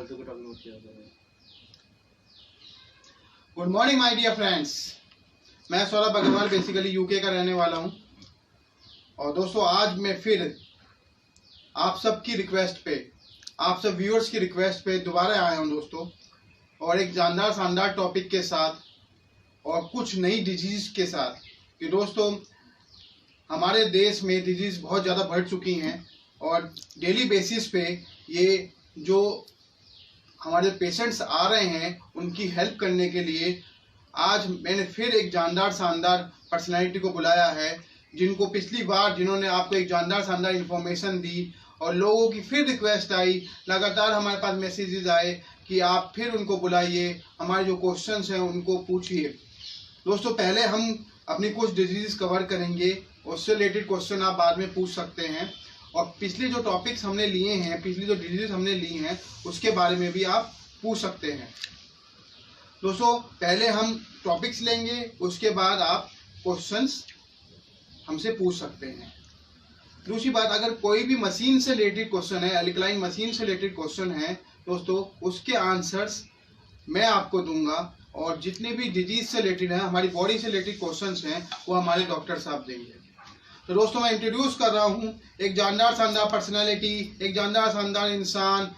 फालतू के टॉपिक मत किया करो। Good morning my dear friends, मैं सौरभ अग्रवाल बेसिकली यूके का रहने वाला हूं। और दोस्तों आज मैं फिर आप सबकी रिक्वेस्ट पे, आप सब व्यूअर्स की रिक्वेस्ट पे दोबारा आया हूं दोस्तों, और एक जानदार शानदार टॉपिक के साथ और कुछ नई डिजीज के साथ। कि दोस्तों हमारे देश में डिजीज बहुत ज़्यादा बढ़ चुकी हैं और डेली बेसिस पे ये जो हमारे पेशेंट्स आ रहे हैं उनकी हेल्प करने के लिए आज मैंने फिर एक जानदार शानदार पर्सनालिटी को बुलाया है, जिनको पिछली बार जिन्होंने आपको एक जानदार शानदार इन्फॉर्मेशन दी और लोगों की फिर रिक्वेस्ट आई, लगातार हमारे पास मैसेजेस आए कि आप फिर उनको बुलाइए, हमारे जो क्वेश्चंस हैं उनको पूछिए। दोस्तों पहले हम अपनी कुछ डिजीज कवर करेंगे, उससे रिलेटेड क्वेश्चन आप बाद में पूछ सकते हैं, और पिछले जो टॉपिक्स हमने लिए हैं, पिछली जो डिजीज हमने ली हैं उसके बारे में भी आप पूछ सकते हैं। दोस्तों पहले हम टॉपिक्स लेंगे, उसके बाद आप क्वेश्चंस हमसे पूछ सकते हैं। दूसरी बात, अगर कोई भी मशीन से रिलेटेड क्वेश्चन है, अल्कलाइन मशीन से रिलेटेड क्वेश्चन है दोस्तों, उसके आंसर्स मैं आपको दूंगा, और जितने भी डिजीज से रिलेटेड है, हमारी बॉडी से रिलेटेड क्वेश्चंस हैं, वो हमारे डॉक्टर साहब देंगे। तो दोस्तों मैं इंट्रोड्यूस कर रहा हूँ एक जानदार शानदार पर्सनालिटी, एक जानदार शानदार इंसान,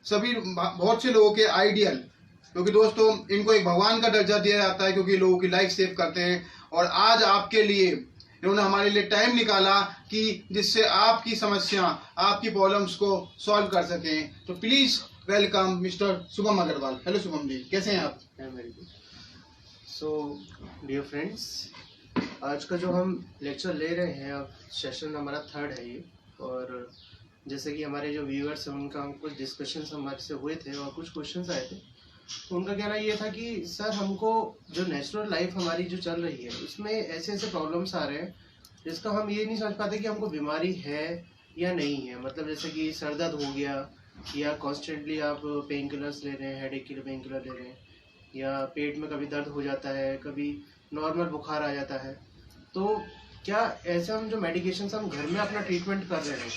सभी बहुत से लोगों के आइडियल, क्योंकि दोस्तों इनको एक भगवान का दर्जा दिया जाता है क्योंकि लोगों की लाइफ सेव करते हैं। और आज आपके लिए इन्होंने हमारे लिए टाइम निकाला कि जिससे आपकी समस्या, आपकी प्रॉब्लम्स को सॉल्व कर सकें। तो please welcome mister Shubham Agrawal. Hello Shubham ji, कैसे हैं आप? Very good. So dear friends, आज का जो हम लेक्चर ले रहे हैं, अब सेशन हमारा 3rd है ये। और जैसे कि हमारे जो व्यूअर्स हैं उनका कुछ डिस्कशंस हमारे से हुए थे और कुछ क्वेश्चंस आए थे। तो उनका कहना ये था कि सर हमको जो नेचुरल लाइफ हमारी जो चल रही है उसमें ऐसे ऐसे प्रॉब्लम्स आ रहे हैं जिसका हम ये नहीं समझ पाते कि हमको बीमारी है या नहीं है। मतलब जैसे कि सर दर्द हो गया, या कॉन्स्टेंटली आप पेन किलर्स ले रहे हैं, हेडेक के लिए पेन किलर ले रहे हैं, या पेट में कभी दर्द हो जाता है, कभी नॉर्मल बुखार आ जाता है। तो क्या ऐसे हम जो मेडिकेशन हम घर में अपना ट्रीटमेंट कर रहे हैं,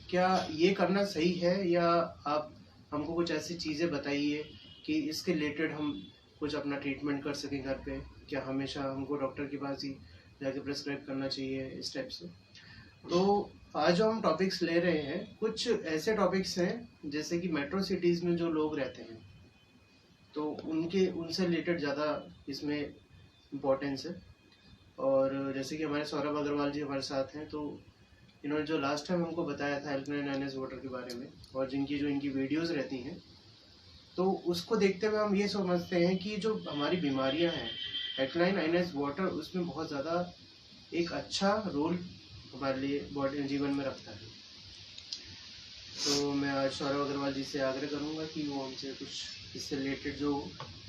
क्या ये करना सही है, या आप हमको कुछ ऐसी चीज़ें बताइए कि इसके रिलेटेड हम कुछ अपना ट्रीटमेंट कर सकें घर पे? क्या हमेशा हमको डॉक्टर के पास ही जाके प्रेस्क्राइब करना चाहिए, इस टाइप से? तो आज जो हम टॉपिक्स ले रहे हैं, कुछ ऐसे टॉपिक्स हैं जैसे कि मेट्रो सिटीज़ में जो लोग रहते हैं, तो उनसे रिलेटेड ज़्यादा इसमें इम्पोर्टेंस है। और जैसे कि हमारे सौरभ अग्रवाल जी हमारे साथ हैं, तो इन्होंने जो लास्ट टाइम हमको बताया था अल्कलाइन आयनाइज्ड वाटर के बारे में, और जिनकी जो इनकी वीडियोस रहती हैं, तो उसको देखते हुए हम ये समझते हैं कि जो हमारी बीमारियां हैं, अल्कलाइन आयनाइज्ड वाटर उसमें बहुत ज़्यादा एक अच्छा रोल हमारे लिए बॉडी जीवन में रखता है। तो मैं आज सौरभ अग्रवाल जी से आग्रह करूँगा कि वो हमसे कुछ इससे रिलेटेड जो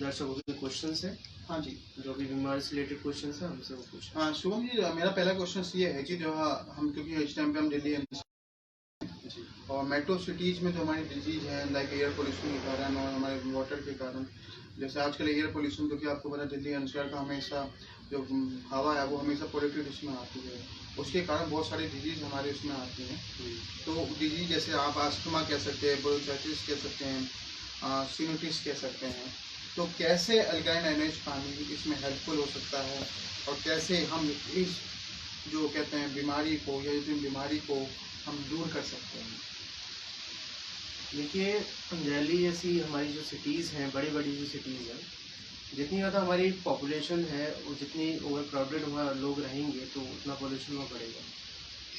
दर्शकों के क्वेश्चंस हैं, हाँ जी, जो भी बीमारी से रिलेटेड क्वेश्चंस हैं, हमसे वो पूछें। हाँ शुभम जी, मेरा पहला क्वेश्चन ये है कि जो हम, क्योंकि इस टाइम पे हम दिल्ली और मेट्रो सिटीज में जो हमारी डिजीज है, लाइक एयर पोल्यूशन के कारण और हमारे वाटर के कारण, जैसे आजकल एयर पोल्यूशन, क्योंकि आपको पता दिल्ली एनसीआर का हमेशा जो हवा है वो हमेशा पोल्यूटेड उसमें आती है, उसके कारण बहुत सारी डिजीज हमारे उसमें आती हैं। तो डिजीज जैसे आप आस्थमा कह सकते हैं, ब्रोंकाइटिस कह सकते हैं, सिनुटिस कह सकते हैं। तो कैसे अल्कलाइन आयनाइज्ड पानी इसमें हेल्पफुल हो सकता है, और कैसे हम इस जो कहते हैं बीमारी को, या इस बीमारी को हम दूर कर सकते हैं? देखिए, दिल्ली जैसी हमारी जो सिटीज़ हैं, बड़ी बड़ी जो सिटीज़ हैं, जितनी ज़्यादा हमारी पॉपुलेशन है और जितनी ओवर क्राउडेड हुआ लोग रहेंगे, तो उतना पोल्यूशन वहाँ बढ़ेगा।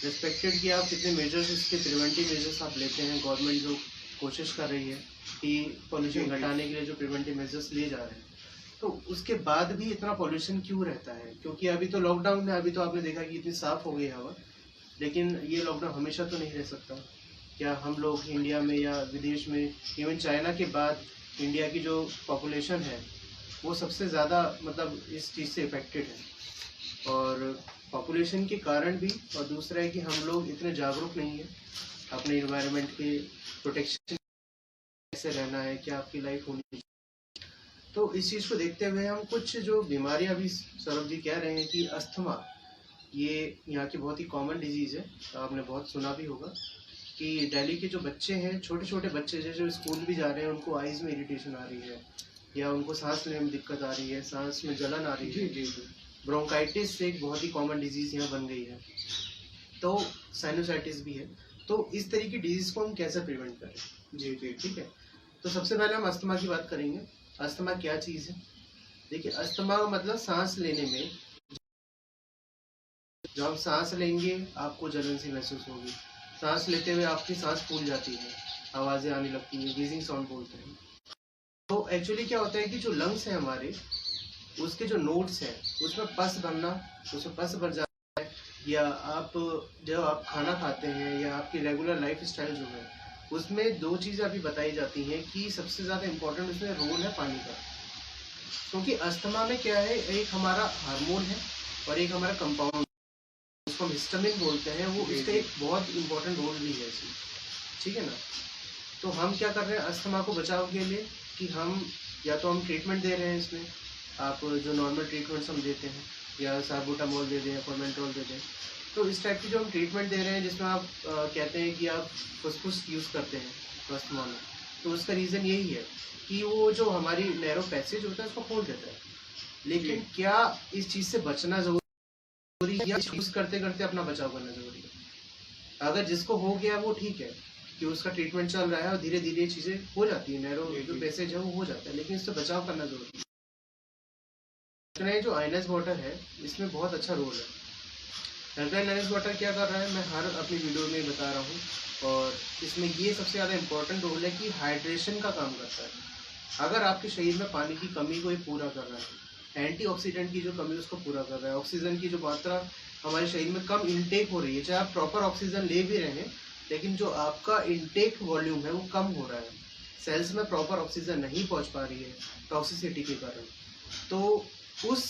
रिस्पेक्टेड कि आप कितने मेजर्स, इसके प्रिवेंटिव मेजर्स आप लेते हैं, गवर्नमेंट जो कोशिश कर रही है कि पोल्यूशन घटाने के लिए जो प्रिवेंटिव मेजर्स लिए जा रहे हैं, तो उसके बाद भी इतना पोल्यूशन क्यों रहता है? क्योंकि अभी तो लॉकडाउन है, अभी तो आपने देखा कि इतनी साफ़ हो गई हवा, लेकिन ये लॉकडाउन हमेशा तो नहीं रह सकता। क्या हम लोग इंडिया में या विदेश में, इवन चाइना के बाद इंडिया की जो पॉपुलेशन है वो सबसे ज़्यादा मतलब इस चीज़ से इफेक्टेड है, और पॉपुलेशन के कारण भी, और दूसरा है कि हम लोग इतने जागरूक नहीं हैं अपने इन्वायरमेंट के प्रोटेक्शन, कैसे रहना है, क्या आपकी लाइफ होनी चाहिए। तो इस चीज़ को देखते हुए हम कुछ जो बीमारियां, अभी सौरभ जी कह रहे हैं कि अस्थमा, ये यहाँ की बहुत ही कॉमन डिजीज़ है, आपने बहुत सुना भी होगा। कि दिल्ली के जो बच्चे हैं, छोटे छोटे बच्चे जो स्कूल भी जा रहे हैं, उनको आइज़ में इरिटेशन आ रही है, या उनको सांस लेने में दिक्कत आ रही है, सांस में जलन आ रही है। जी। ब्रोंकाइटिस एक बहुत ही कॉमन डिजीज़ यहाँ बन गई है, तो साइनोसाइटिस भी है। तो इस तरह की डिजीज़ को हम कैसे प्रिवेंट करें? जी। ठीक है, तो सबसे पहले हम अस्थमा की बात करेंगे। अस्थमा क्या चीज़ है? देखिए, अस्थमा का मतलब सांस लेने में, जब आप सांस लेंगे आपको जलन सी महसूस होगी, सांस लेते हुए आपकी सांस फूल जाती है, आवाज़ें आने लगती हैं, व्हीजिंग साउंड बोलते हैं। तो एक्चुअली क्या होता है कि जो लंग्स हैं हमारे, उसके जो नोड्स हैं, उसमें पस भरना, उसमें पस भर जाता है, या आप जब आप खाना खाते हैं या आपकी रेगुलर लाइफ स्टाइल जो है, उसमें दो चीज़ें अभी बताई जाती हैं कि सबसे ज़्यादा इम्पोर्टेंट उसमें रोल है पानी का। क्योंकि अस्थमा में क्या है, एक हमारा हार्मोन है और एक हमारा कंपाउंड, उसको हम हिस्टामिन बोलते हैं, वो इसका एक बहुत इंपॉर्टेंट रोल भी है इसमें, ठीक है ना। तो हम क्या कर रहे हैं अस्थमा को बचाव के लिए, कि हम या तो हम ट्रीटमेंट दे रहे हैं इसमें, आप जो नॉर्मल ट्रीटमेंट्स हम देते हैं, या साल्बुटामोल दे दें, फॉर्मेंट्रोल दे दें। तो इस टाइप की जो हम ट्रीटमेंट दे रहे हैं, जिसमें आप कहते हैं कि आप फुसफुस यूज़ करते हैं अस्थमा में, तो उसका रीज़न यही है कि वो जो हमारी नैरो पैसेज होता है उसको खोल देता है। लेकिन क्या इस चीज़ से बचना जरूरी है, या यूज़ करते करते अपना बचाव करना जरूरी है? अगर जिसको हो गया वो ठीक है कि उसका ट्रीटमेंट चल रहा है और धीरे धीरे चीज़ें हो जाती है, नैरो जो पैसेज है वो हो जाता है, लेकिन इससे बचाव करना जरूरी है। जो आयनस वाटर है, इसमें बहुत अच्छा रोल है। अल्कलाइन आयनस वाटर क्या कर रहा है, मैं हर अपनी वीडियो में बता रहा हूँ, और इसमें ये सबसे ज़्यादा इम्पोर्टेंट रोल है कि हाइड्रेशन का काम करता है। अगर आपके शरीर में पानी की कमी को ये पूरा कर रहा है, एंटीऑक्सीडेंट की जो कमी उसको पूरा कर रहा है, ऑक्सीजन की जो मात्रा हमारे शरीर में कम इनटेक हो रही है, चाहे आप प्रॉपर ऑक्सीजन ले भी रहे हैं, लेकिन जो आपका इनटेक वॉल्यूम है वो कम हो रहा है, सेल्स में प्रॉपर ऑक्सीजन नहीं पहुंच पा रही है टॉक्सिसिटी के कारण। तो उस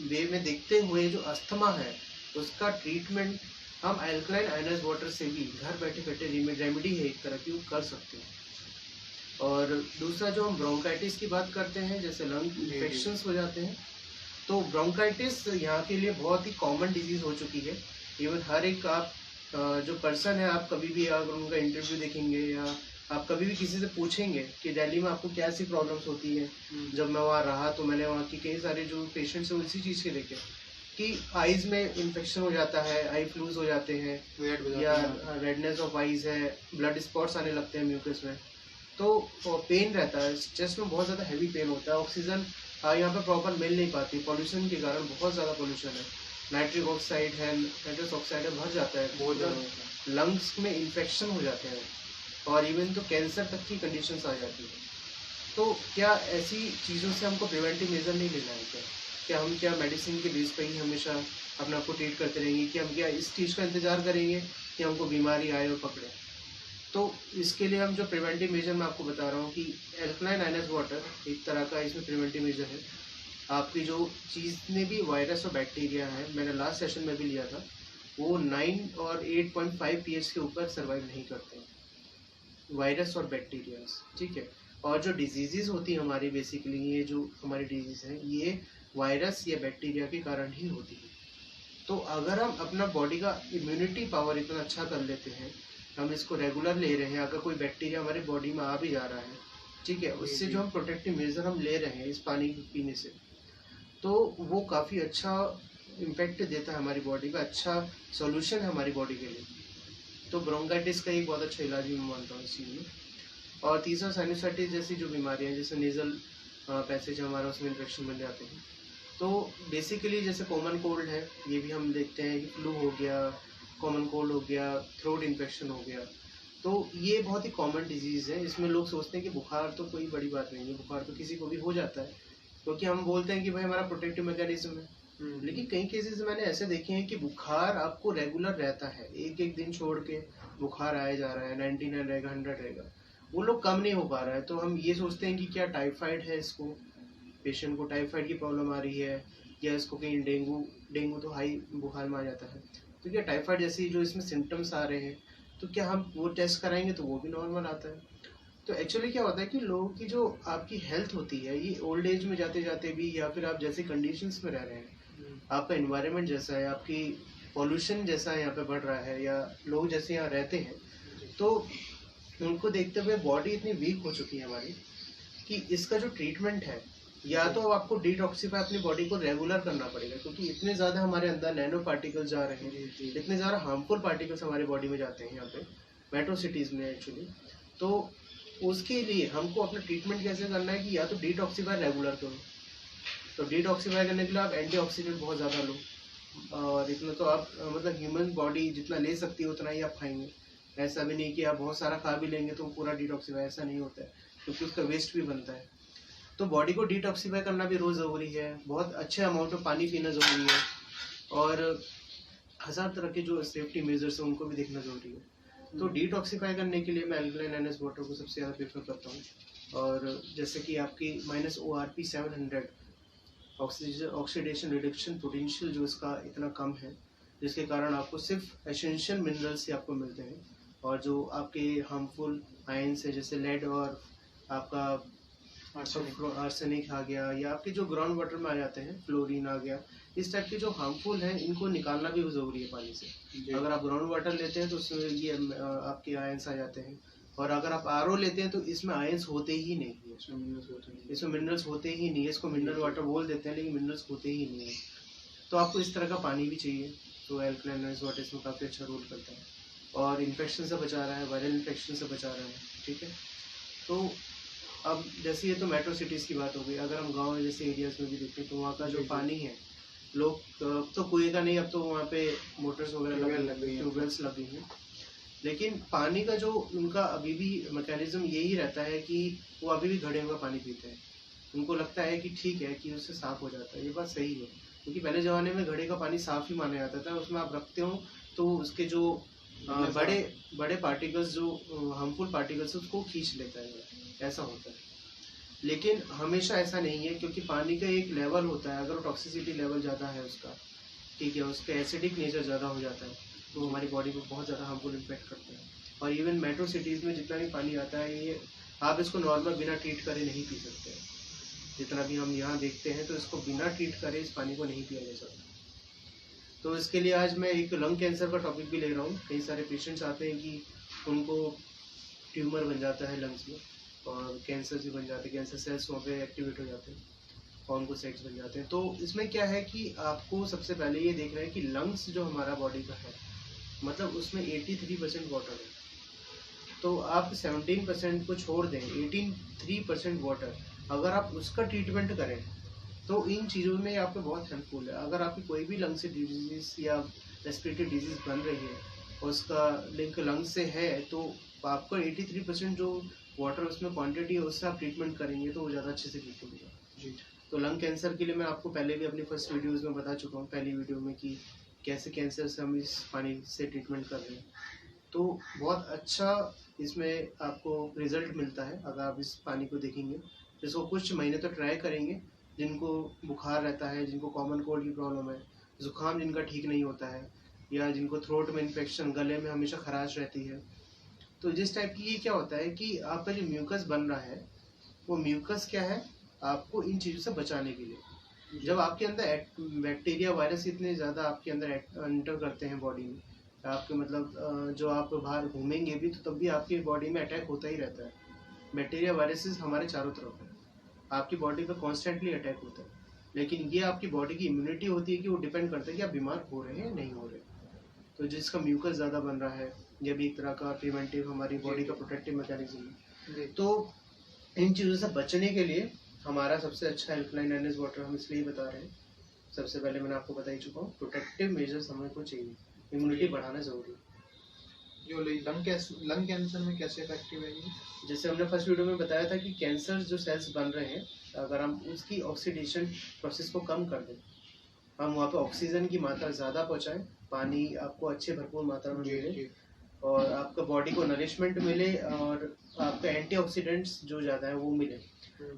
वे में देखते हुए जो अस्थमा है, उसका ट्रीटमेंट हम अल्कलाइन आयनस वाटर से भी घर बैठे बैठे रेमेडी है एक तरह की, वो कर सकते हैं। और दूसरा जो हम ब्रोंकाइटिस की बात करते हैं, जैसे लंग इन्फेक्शंस हो जाते हैं, तो ब्रोंकाइटिस यहाँ के लिए बहुत ही कॉमन डिजीज़ हो चुकी है। इवन हर एक आप जो पर्सन है, आप कभी भी अगर उनका इंटरव्यू देखेंगे, या आप कभी भी किसी से पूछेंगे कि दिल्ली में आपको क्या सी प्रॉब्लम्स होती है, जब मैं वहाँ रहा तो मैंने वहाँ की कई सारे जो पेशेंट्स हैं इसी चीज़ के देखे कि आईज में इन्फेक्शन हो जाता है, आई फ्लूज हो जाते हैं, या रेडनेस ऑफ आईज है, ब्लड स्पॉट्स आने लगते हैं म्यूकस में, तो पेन रहता है, चेस्ट में बहुत ज़्यादा हैवी पेन होता है, ऑक्सीजन यहाँ पे प्रॉपर मिल नहीं पाती, पॉल्यूशन के कारण, बहुत ज़्यादा पॉल्यूशन है, नाइट्रिक ऑक्साइड है, नाइट्रस ऑक्साइड है, भर जाता है, बहुत ज़्यादा लंग्स में इन्फेक्शन हो जाते हैं, और इवन तो कैंसर तक की कंडीशंस आ जाती है। तो क्या ऐसी चीज़ों से हमको प्रिवेंटिव मेजर नहीं लेना है क्या हम क्या मेडिसिन के बेस पर ही हमेशा अपने आप को ट्रीट करते रहेंगे, कि हम क्या इस चीज़ का इंतज़ार करेंगे कि हमको बीमारी आए और पकड़े? तो इसके लिए हम जो प्रिवेंटिव मेजर मैं आपको बता रहा हूँ कि अल्कलाइन आयनस वाटर एक तरह का इसमें प्रिवेंटिव मेजर है। आपकी जो चीज़ में भी वायरस और बैक्टीरिया है, मैंने लास्ट सेशन में भी लिया था, वो 9 और 8.5 pH के ऊपर सर्वाइव नहीं करते हैं, वायरस और बैक्टीरिया, ठीक है। और जो डिजीज़ होती है हमारी, बेसिकली ये जो हमारी डिजीज़ है, ये वायरस या बैक्टीरिया के कारण ही होती है। तो अगर हम अपना बॉडी का इम्यूनिटी पावर इतना अच्छा कर लेते हैं, हम इसको रेगुलर ले रहे हैं, अगर कोई बैक्टीरिया हमारी बॉडी में आ भी जा रहा है, ठीक है, उससे जो हम प्रोटेक्टिव मेजर हम ले रहे हैं इस पानी पीने से, तो वो काफ़ी अच्छा इम्पैक्ट देता है हमारी बॉडी का, अच्छा सॉल्यूशन है हमारी बॉडी के लिए। तो ब्रोंकाइटिस का एक बहुत अच्छा इलाज भी मैं मानता हूँ इस चीज़ में। और तीसरा साइनोसाइटिस जैसी जो बीमारियाँ, जैसे नेज़ल पैसेज हमारा उसमें इन्फेक्शन बन जाते हैं। तो बेसिकली जैसे कॉमन कोल्ड है, ये भी हम देखते हैं कि फ्लू हो गया, कॉमन कोल्ड हो गया, थ्रोट इन्फेक्शन हो गया, तो ये बहुत ही कॉमन डिजीज़ है। इसमें लोग सोचते हैं कि बुखार तो कोई बड़ी बात नहीं है, बुखार तो किसी को भी हो जाता है, क्योंकि हम बोलते हैं कि भाई हमारा प्रोटेक्टिव मैकेनिज्म है। लेकिन कई केसेस मैंने ऐसे देखे हैं कि बुखार आपको रेगुलर रहता है, एक एक दिन छोड़ के बुखार आया जा रहा है, 99 रहेगा, 100 रहेगा, वो लोग कम नहीं हो पा रहा है। तो हम ये सोचते हैं कि क्या टाइफाइड है, इसको पेशेंट को टाइफाइड की प्रॉब्लम आ रही है, या इसको कहीं डेंगू तो हाई बुखार में आ जाता है, तो क्या टाइफाइड जैसी जो इसमें सिम्टम्स आ रहे हैं, तो क्या हम वो टेस्ट कराएंगे तो वो भी नॉर्मल आता है। तो एक्चुअली क्या होता है कि लोगों की जो आपकी हेल्थ होती है, ये ओल्ड एज में जाते जाते भी, या फिर आप जैसे कंडीशंस में रह रहे हैं, आपका इन्वायरमेंट जैसा है, आपकी पॉल्यूशन जैसा यहाँ पे बढ़ रहा है, या लोग जैसे यहाँ रहते हैं, तो उनको देखते हुए बॉडी इतनी वीक हो चुकी है हमारी कि इसका जो ट्रीटमेंट है, या तो आपको डिटॉक्सिफाई अपनी बॉडी को रेगुलर करना पड़ेगा, क्योंकि इतने ज़्यादा हमारे अंदर नैनो पार्टिकल्स जा रहे हैं, इतने ज़्यादा हार्मफुल पार्टिकल्स हमारे बॉडी में जाते हैं यहाँ पे मेट्रो सिटीज़ में एक्चुअली। तो उसके लिए हमको अपना ट्रीटमेंट कैसे करना है कि या तो डिटॉक्सिफाई रेगुलर करो, तो डिटॉक्सिफाई करने के लिए आप एंटीऑक्सीडेंट बहुत ज़्यादा लो, और इतना तो आप मतलब ह्यूमन बॉडी जितना ले सकती है उतना ही आप खाएंगे। ऐसा भी नहीं कि आप बहुत सारा खा भी लेंगे तो पूरा डिटॉक्सिफाई, ऐसा नहीं होता है, क्योंकि उसका वेस्ट भी बनता है। तो बॉडी को डिटॉक्सिफाई करना भी रोज़ ज़रूरी है, बहुत अच्छे अमाउंट में पानी पीना ज़रूरी है, और हज़ार तरह के जो सेफ्टी मेजर्स हैं उनको भी देखना ज़रूरी है। तो डिटॉक्सिफाई करने के लिए मैं अल्कलाइन NaNS वाटर को सबसे ज़्यादा प्रेफर करता हूँ। और जैसे कि आपकी -ORP 700 ऑक्सीडेशन रिडक्शन पोटेंशियल जो इसका इतना कम है, जिसके कारण आपको सिर्फ एसेंशियल मिनरल्स ही आपको मिलते हैं, और जो आपके हार्मफुल आयंस है जैसे लेड और आपका आर्सेनिक आ गया, या आपके जो ग्राउंड वाटर में आ जाते हैं फ्लोरीन आ गया, इस टाइप के जो हार्मफुल हैं इनको निकालना भी ज़रूरी है पानी से। अगर आप ग्राउंड वाटर लेते हैं तो उसमें ये आपके आयंस आ जाते हैं, और अगर आप RO लेते हैं तो इसमें आयंस होते ही नहीं है, इसमें मिनरल्स होते ही नहीं है। इसको मिनरल वाटर बोल देते हैं लेकिन मिनरल्स होते ही नहीं है। तो आपको इस तरह का पानी भी चाहिए, तो अल्कलाइन NaNS वाटर इसमें काफ़ी अच्छा रोल करता है, और इन्फेक्शन से बचा रहा है, वायरल इन्फेक्शन से बचा रहा है, ठीक है। तो अब जैसे ये तो मेट्रो सिटीज़ की बात हो गई, अगर हम गाँव जैसे एरियाज़ में भी देखें तो वहाँ का जो पानी है, लोग तो कुएं नहीं, अब तो वहाँ पे मोटर्स वगैरह लग गई, ट्यूबवेल्स लग गई हैं, लेकिन पानी का जो उनका अभी भी मैकेनिज्म यही रहता है कि वो अभी भी घड़े हुआ पानी पीते हैं। उनको लगता है कि ठीक है कि उससे साफ़ हो जाता है, ये बात सही है, क्योंकि पहले ज़माने में घड़े का पानी साफ़ ही माना जाता था। उसमें आप रखते हो तो उसके जो बड़े बड़े पार्टिकल्स, जो हार्मफुल पार्टिकल्स उसको खींच लेता है, ऐसा होता है। लेकिन हमेशा ऐसा नहीं है, क्योंकि पानी का एक लेवल होता है, अगर टॉक्सिसिटी लेवल ज़्यादा है उसका, ठीक है, उसका एसिडिक नेचर ज़्यादा हो जाता है, तो हमारी बॉडी को बहुत ज़्यादा हार्मफुल इम्पैक्ट करता है। और इवन मेट्रो सिटीज़ में जितना भी पानी आता है, ये आप इसको नॉर्मल बिना ट्रीट करे नहीं पी सकते। जितना भी हम यहाँ देखते हैं तो इसको बिना ट्रीट करे इस पानी को नहीं पिया जा सकता। तो इसके लिए आज मैं एक लंग कैंसर का टॉपिक भी ले रहा हूँ। कई सारे पेशेंट्स आते हैं कि उनको ट्यूमर बन जाता है लंग्स में, और कैंसर भी बन जाते हैं, कैंसर सेल्स वहाँ पे एक्टिवेट हो जाते हैं, ऑन्कोसाइट्स बन जाते हैं। तो इसमें क्या है कि आपको सबसे पहले ये देखना है कि लंग्स जो हमारा बॉडी का है, मतलब उसमें 83% वाटर है, तो आप 17% को छोड़ दें, 83% वाटर, अगर आप उसका ट्रीटमेंट करें तो इन चीज़ों में आपको बहुत हेल्पफुल है। अगर आपकी कोई भी लंग से डिजीज़ या रेस्पिरेटरी डिजीज़ बन रही है और उसका लिंक लंग से है, तो आपको 83% जो वाटर उसमें क्वांटिटी है उससे आप ट्रीटमेंट करेंगे तो वो ज़्यादा अच्छे से ठीक होगा जी। तो लंग कैंसर के लिए मैं आपको पहले भी अपनी फर्स्ट वीडियोज़ में बता चुका हूँ, पहली वीडियो में, कि कैसे कैंसर से हम इस पानी से ट्रीटमेंट कर रहे हैं। तो बहुत अच्छा इसमें आपको रिजल्ट मिलता है अगर आप इस पानी को देखेंगे। इसको कुछ महीने तो ट्राई करेंगे, जिनको बुखार रहता है, जिनको कॉमन कोल्ड की प्रॉब्लम है, ज़ुकाम जिनका ठीक नहीं होता है, या जिनको थ्रोट में इन्फेक्शन, गले में हमेशा खराश रहती है, तो जिस टाइप की ये क्या होता है कि आपका जो म्यूकस बन रहा है, वो म्यूकस क्या है, आपको इन चीज़ों से बचाने के लिए। जब आपके अंदर बैक्टीरिया वायरस इतने ज़्यादा आपके अंदर एंटर करते हैं बॉडी में, आपके मतलब जो आप बाहर घूमेंगे भी तो तब भी आपकी बॉडी में अटैक होता ही रहता है। बैक्टीरिया वायरसेस हमारे चारों तरफ है, आपकी बॉडी पे कॉन्स्टेंटली अटैक होता है, लेकिन ये आपकी बॉडी की इम्यूनिटी होती है कि वो डिपेंड करता है कि आप बीमार हो रहे हैं नहीं हो रहे। तो जिसका म्यूकस ज़्यादा बन रहा है, ये भी एक तरह का प्रिवेंटिव हमारी बॉडी का प्रोटेक्टिव मैकेनिज्म है। तो इन चीज़ों से बचने के लिए हमारा सबसे अच्छा अल्कलाइन NaNS वाटर हम इसलिए बता रहे हैं। सबसे पहले मैंने आपको बता ही चुका हूँ, प्रोटेक्टिव मेजर्स हमें को चाहिए, इम्यूनिटी बढ़ाना ज़रूरी है। जो लंग कैंसर में कैसे इफेक्टिव है ये? जैसे हमने फर्स्ट वीडियो में बताया था कि कैंसर जो सेल्स बन रहे हैं, अगर हम उसकी ऑक्सीडेशन प्रोसेस को कम कर दें, हम वहाँ पे ऑक्सीजन की मात्रा ज़्यादा पहुँचाएं, पानी आपको अच्छे भरपूर मात्रा में मिले, और आपका बॉडी को नरिशमेंट मिले, और आपका एंटीऑक्सीडेंट्स जो ज़्यादा है वो मिले,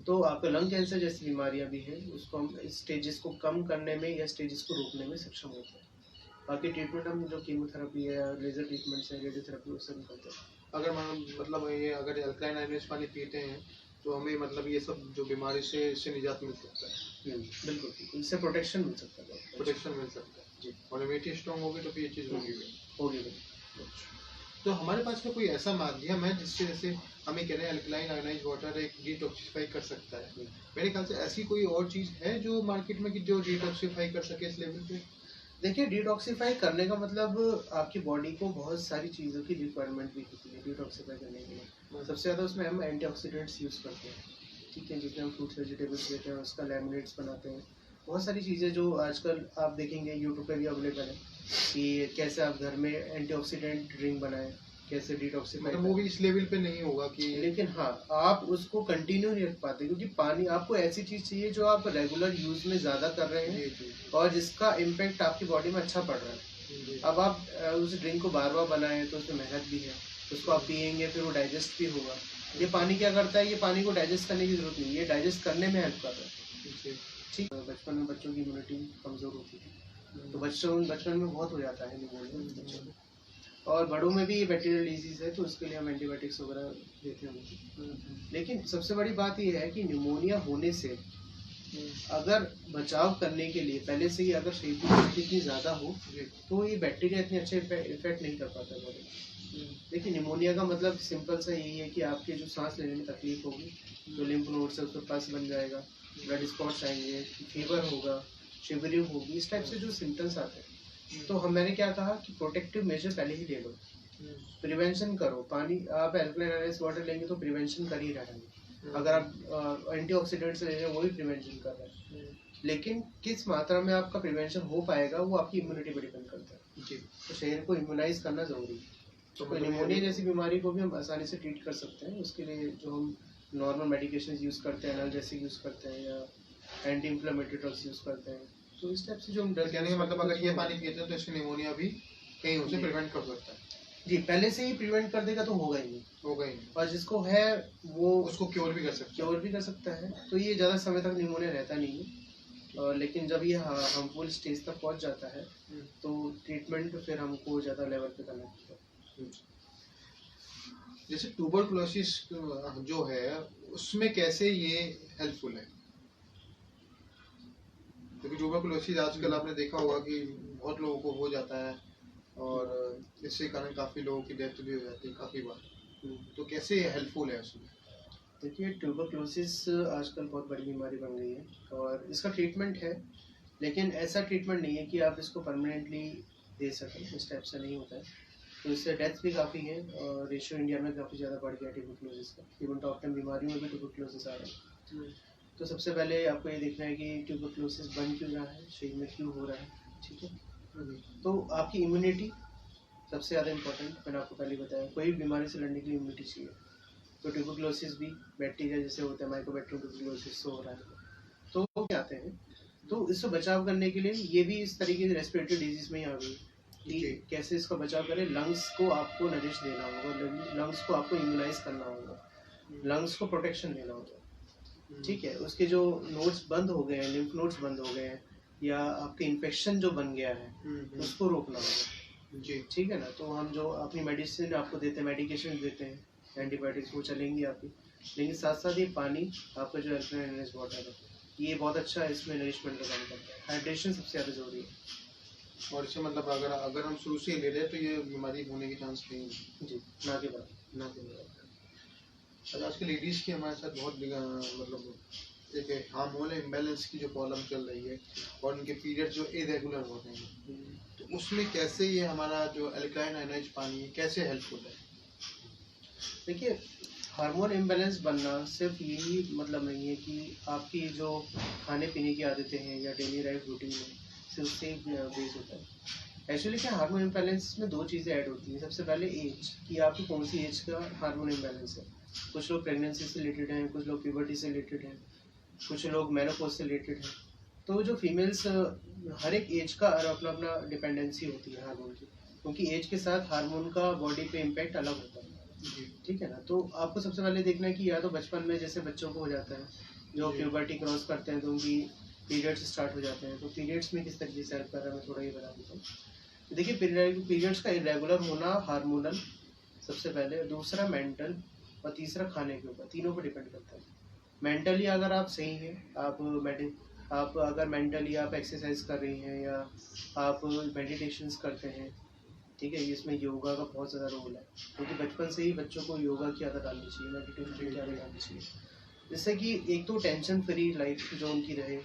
तो आपका लंग कैंसर जैसी बीमारियाँ भी हैं उसको हम स्टेजेस को कम करने में या स्टेजेस को रोकने में सक्षम होते हैं। बाकी ट्रीटमेंट हम जो कीमोथेरेपी है, लेजर ट्रीटमेंट्स है, रेडियोथेरेपी, उससे हम करते हैं। अगर मतलब ये अगर अल्कलाइन NaNS पानी पीते हैं तो हमें मतलब ये सब जो बीमारी से इससे निजात मिल सकता है? बिल्कुल, इससे प्रोटेक्शन मिल सकता है, प्रोटेक्शन मिल सकता है जी। और इम्यूनिटी स्ट्रॉन्ग होगी तो फिर ये चीज़ होगी भी। तो हमारे पास में कोई ऐसा माध्यम है जिससे जैसे हमें कह रहे हैं अल्कलाइन आयोनाइज्ड वाटर एक डिटॉक्सिफाई कर सकता है, मेरे ख्याल से ऐसी कोई और चीज है जो मार्केट में कि जो डिटॉक्सिफाई कर सके इस लेवल पे? देखिए, डिटॉक्सिफाई करने का मतलब आपकी बॉडी को बहुत सारी चीज़ों की रिक्वायरमेंट भी होती है डिटॉक्सिफाई करने के लिए। सबसे ज़्यादा उसमें हम एंटीऑक्सीडेंट्स यूज़ करते हैं, ठीक है, जितने हम फ्रूट्स वेजिटेबल्स लेते हैं उसका लैमिनेट्स बनाते हैं। बहुत सारी चीज़ें जो आजकल आप देखेंगे यूट्यूब पे भी अवेलेबल है कि कैसे आप घर में एंटीऑक्सीडेंट ड्रिंक बनाएं, कैसे डिटॉक्सिफाई मतलब वो भी इस लेवल पे नहीं होगा कि, लेकिन हाँ आप उसको कंटिन्यू नहीं रख पाते क्योंकि पानी आपको ऐसी चीज़ चाहिए जो आप रेगुलर यूज़ में ज़्यादा कर रहे हैं और जिसका इम्पेक्ट आपकी बॉडी में अच्छा पड़ रहा है। अब आप उस ड्रिंक को बार बार बनाएं तो उसमें मेहनत भी है, उसको आप पियेंगे फिर वो डाइजेस्ट भी होगा। ये पानी क्या करता है, ये पानी को डाइजेस्ट करने की जरूरत नहीं है, ये डाइजेस्ट करने में हेल्प कर रहा है। ठीक, बचपन में बच्चों की इम्यूनिटी कमज़ोर होती है तो बचपन में बहुत हो जाता है निमोनिया बच्चों में, और बड़ों में भी ये बैक्टीरियल डिजीज है तो उसके लिए हम एंटीबायोटिक्स वगैरह देते हैं। लेकिन सबसे बड़ी बात ये है कि निमोनिया होने से अगर बचाव करने के लिए पहले से ही अगर शरीर की इम्यूनिटी इतनी ज़्यादा हो तो ये बैक्टीरिया इतने अच्छे इफेक्ट नहीं कर पाता बॉडी। देखिए, निमोनिया का मतलब सिंपल सा यही है कि आपके जो सांस लेने में तकलीफ होगी, जो लिम्फ नोड्स है उस पर पस बन जाएगा, ब्लड स्पॉट्स आएंगे, फीवर होगा, शिवरिंग होगी, इस टाइप से जो सिम्टम्स आते हैं। तो मैंने क्या कहा कि प्रोटेक्टिव मेजर पहले ही ले लो, प्रिवेंशन करो। पानी आप अल्कलाइन आयोनाइज्ड वाटर लेंगे तो प्रिवेंशन कर ही रहे हैं, अगर आप एंटीऑक्सीडेंट्स ले रहे हैं वो भी प्रिवेंशन कर रहे हैं, लेकिन किस मात्रा में आपका प्रिवेंशन हो पाएगा वो आपकी इम्यूनिटी पर डिपेंड करता है जी। तो शरीर को इम्यूनाइज करना जरूरी है। तो कोई निमोनिया जैसी बीमारी को भी हम आसानी से ट्रीट कर सकते हैं। उसके लिए जो हम नॉर्मल मेडिकेशन यूज़ करते हैं, एनाल्जेसिक यूज़ करते हैं या एंटी इंफ्लेमेटरी ड्रग्स यूज़ करते हैं, तो इस टाइप से जो हम कहने का मतलब अगर ये पानी पीते हैं तो इससे निमोनिया भी कहीं उसे प्रिवेंट कर सकता है जी। पहले से ही प्रिवेंट कर देगा तो होगा ही नहीं, होगा ही नहीं, और जिसको है वो उसको क्योर भी कर सकता है। तो ये ज़्यादा समय तक निमोनिया रहता नहीं है, लेकिन जब ये हार्मफुल स्टेज तक पहुंच जाता है तो ट्रीटमेंट फिर हमको ज़्यादा लेवल पे करना पड़ता है। जैसे ट्यूबरकुलोसिस जो है उसमें कैसे ये हेल्पफुल है, क्योंकि ट्यूबरकुलोसिस आजकल आपने देखा होगा कि बहुत लोगों को हो जाता है और इससे कारण काफ़ी लोगों की डेथ भी हो जाती है काफ़ी बार, तो कैसे हेल्पफुल है उसमें? देखिए, ट्यूबरकुलोसिस आजकल बहुत बड़ी बीमारी बन गई है और इसका ट्रीटमेंट है, लेकिन ऐसा ट्रीटमेंट नहीं है कि आप इसको परमानेंटली दे सकें, इस टाइप से नहीं होता है। तो इससे डेथ भी काफ़ी है और रेशियो इंडिया में काफ़ी ज़्यादा बढ़ गया ट्यूबरकुलोसिस का, इवन टॉप 10 बीमारियों में भी ट्यूबरकुलोसिस आ रहा है। तो सबसे पहले आपको ये देखना है कि ट्यूबरकुलोसिस बन क्यों रहा है, शरीर में क्यों हो रहा है, ठीक है। तो आपकी इम्यूनिटी सबसे ज़्यादा इम्पोर्टेंट, मैंने आपको पहले बताया, कोई भी बीमारी से लड़ने के लिए इम्यूनिटी चाहिए। तो ट्यूबरकुलोसिस भी बैक्टीरिया जैसे होता है, माइकोबैक्टीरियम ट्यूबरकुलोसिस से हो रहा है, तो वो क्या आते हैं। तो इससे बचाव करने के लिए ये भी इस तरीके की रेस्पिरेटरी डिजीज में ही आ गई कि कैसे इसका बचाव करें। लंग्स को आपको नरिश देना होगा, लंग्स को आपको इम्यूनाइज करना होगा, लंग्स को प्रोटेक्शन देना होगा, ठीक है। उसके जो नोड्स बंद हो गए हैं, लिम्फ नोड्स बंद हो गए हैं, या आपके इन्फेक्शन जो बन गया है उसको रोकना होगा जी, ठीक है ना। तो हम जो अपनी मेडिसिन आपको देते हैं, मेडिकेशन देते हैं, एंटीबायोटिक्स वो चलेंगी आपकी, लेकिन साथ साथ ये पानी आपका जो अल्कलाइन आयोनाइज्ड वाटर है ये बहुत अच्छा है, इसमें नरिशमेंट का काम करता है। हाइड्रेशन सबसे ज़्यादा जरूरी है, और इससे मतलब अगर हम शुरू से ले रहे हैं तो ये बीमारी होने के चांस नहीं है जी, ना के बराबर। अच्छा, आजकल लेडीज़ की हमारे साथ बहुत मतलब एक हार्मोनल इम्बैलेंस की जो प्रॉब्लम चल रही है और उनके पीरियड जो इरेगुलर हो रहे हैं, तो उसमें कैसे ये हमारा जो अल्कलाइन आयोनाइज्ड पानी है कैसे हेल्पफुल है? देखिए, हार्मोन इम्बैलेंस बनना सिर्फ यही मतलब नहीं है कि आपकी जो खाने पीने की आदतें हैं या डेली लाइफ रूटीन है सिर्फ उससे बेस होता है। एक्चुअली क्या, हार्मोन इम्बैलेंस में दो चीज़ें ऐड होती हैं। सबसे पहले एज, कि आपकी कौन सी एज का हार्मोन इम्बैलेंस है। कुछ लोग प्रेगनेंसी से रिलेटेड हैं, कुछ लोग प्यूबर्टी से रिलेटेड हैं, कुछ लोग मेनोपॉज से रिलेटेड हैं। तो जो फीमेल्स, हर एक एज का अपना अपना डिपेंडेंसी होती है हार्मोन की, क्योंकि एज के साथ हार्मोन का बॉडी पे इम्पैक्ट अलग होता है, ठीक है ना। तो आपको सबसे पहले देखना है कि या तो बचपन में जैसे बच्चों को हो जाता है, जो प्यूबर्टी क्रॉस करते हैं तो उनकी पीरियड्स स्टार्ट हो जाते हैं, तो पीरियड्स में किस तरीके से हेल्प कर रहा है मैं थोड़ा ये बता देता हूँ। देखिए, पीरियड्स का इरेगुलर होना हार्मोनल सबसे पहले, दूसरा मेंटल, और तीसरा खाने के ऊपर, तीनों पर डिपेंड करता है। मेंटली अगर आप सही हैं, आप अगर मेंटली आप एक्सरसाइज कर रही हैं या आप मेडिटेशंस करते हैं, ठीक है। इसमें योगा का बहुत ज़्यादा रोल है, क्योंकि बचपन से ही बच्चों को योगा की आदत डालनी चाहिए, मेडिटेशन की आदत डालनी चाहिए, जिससे कि एक तो टेंशन फ्री लाइफ जो उनकी रहे,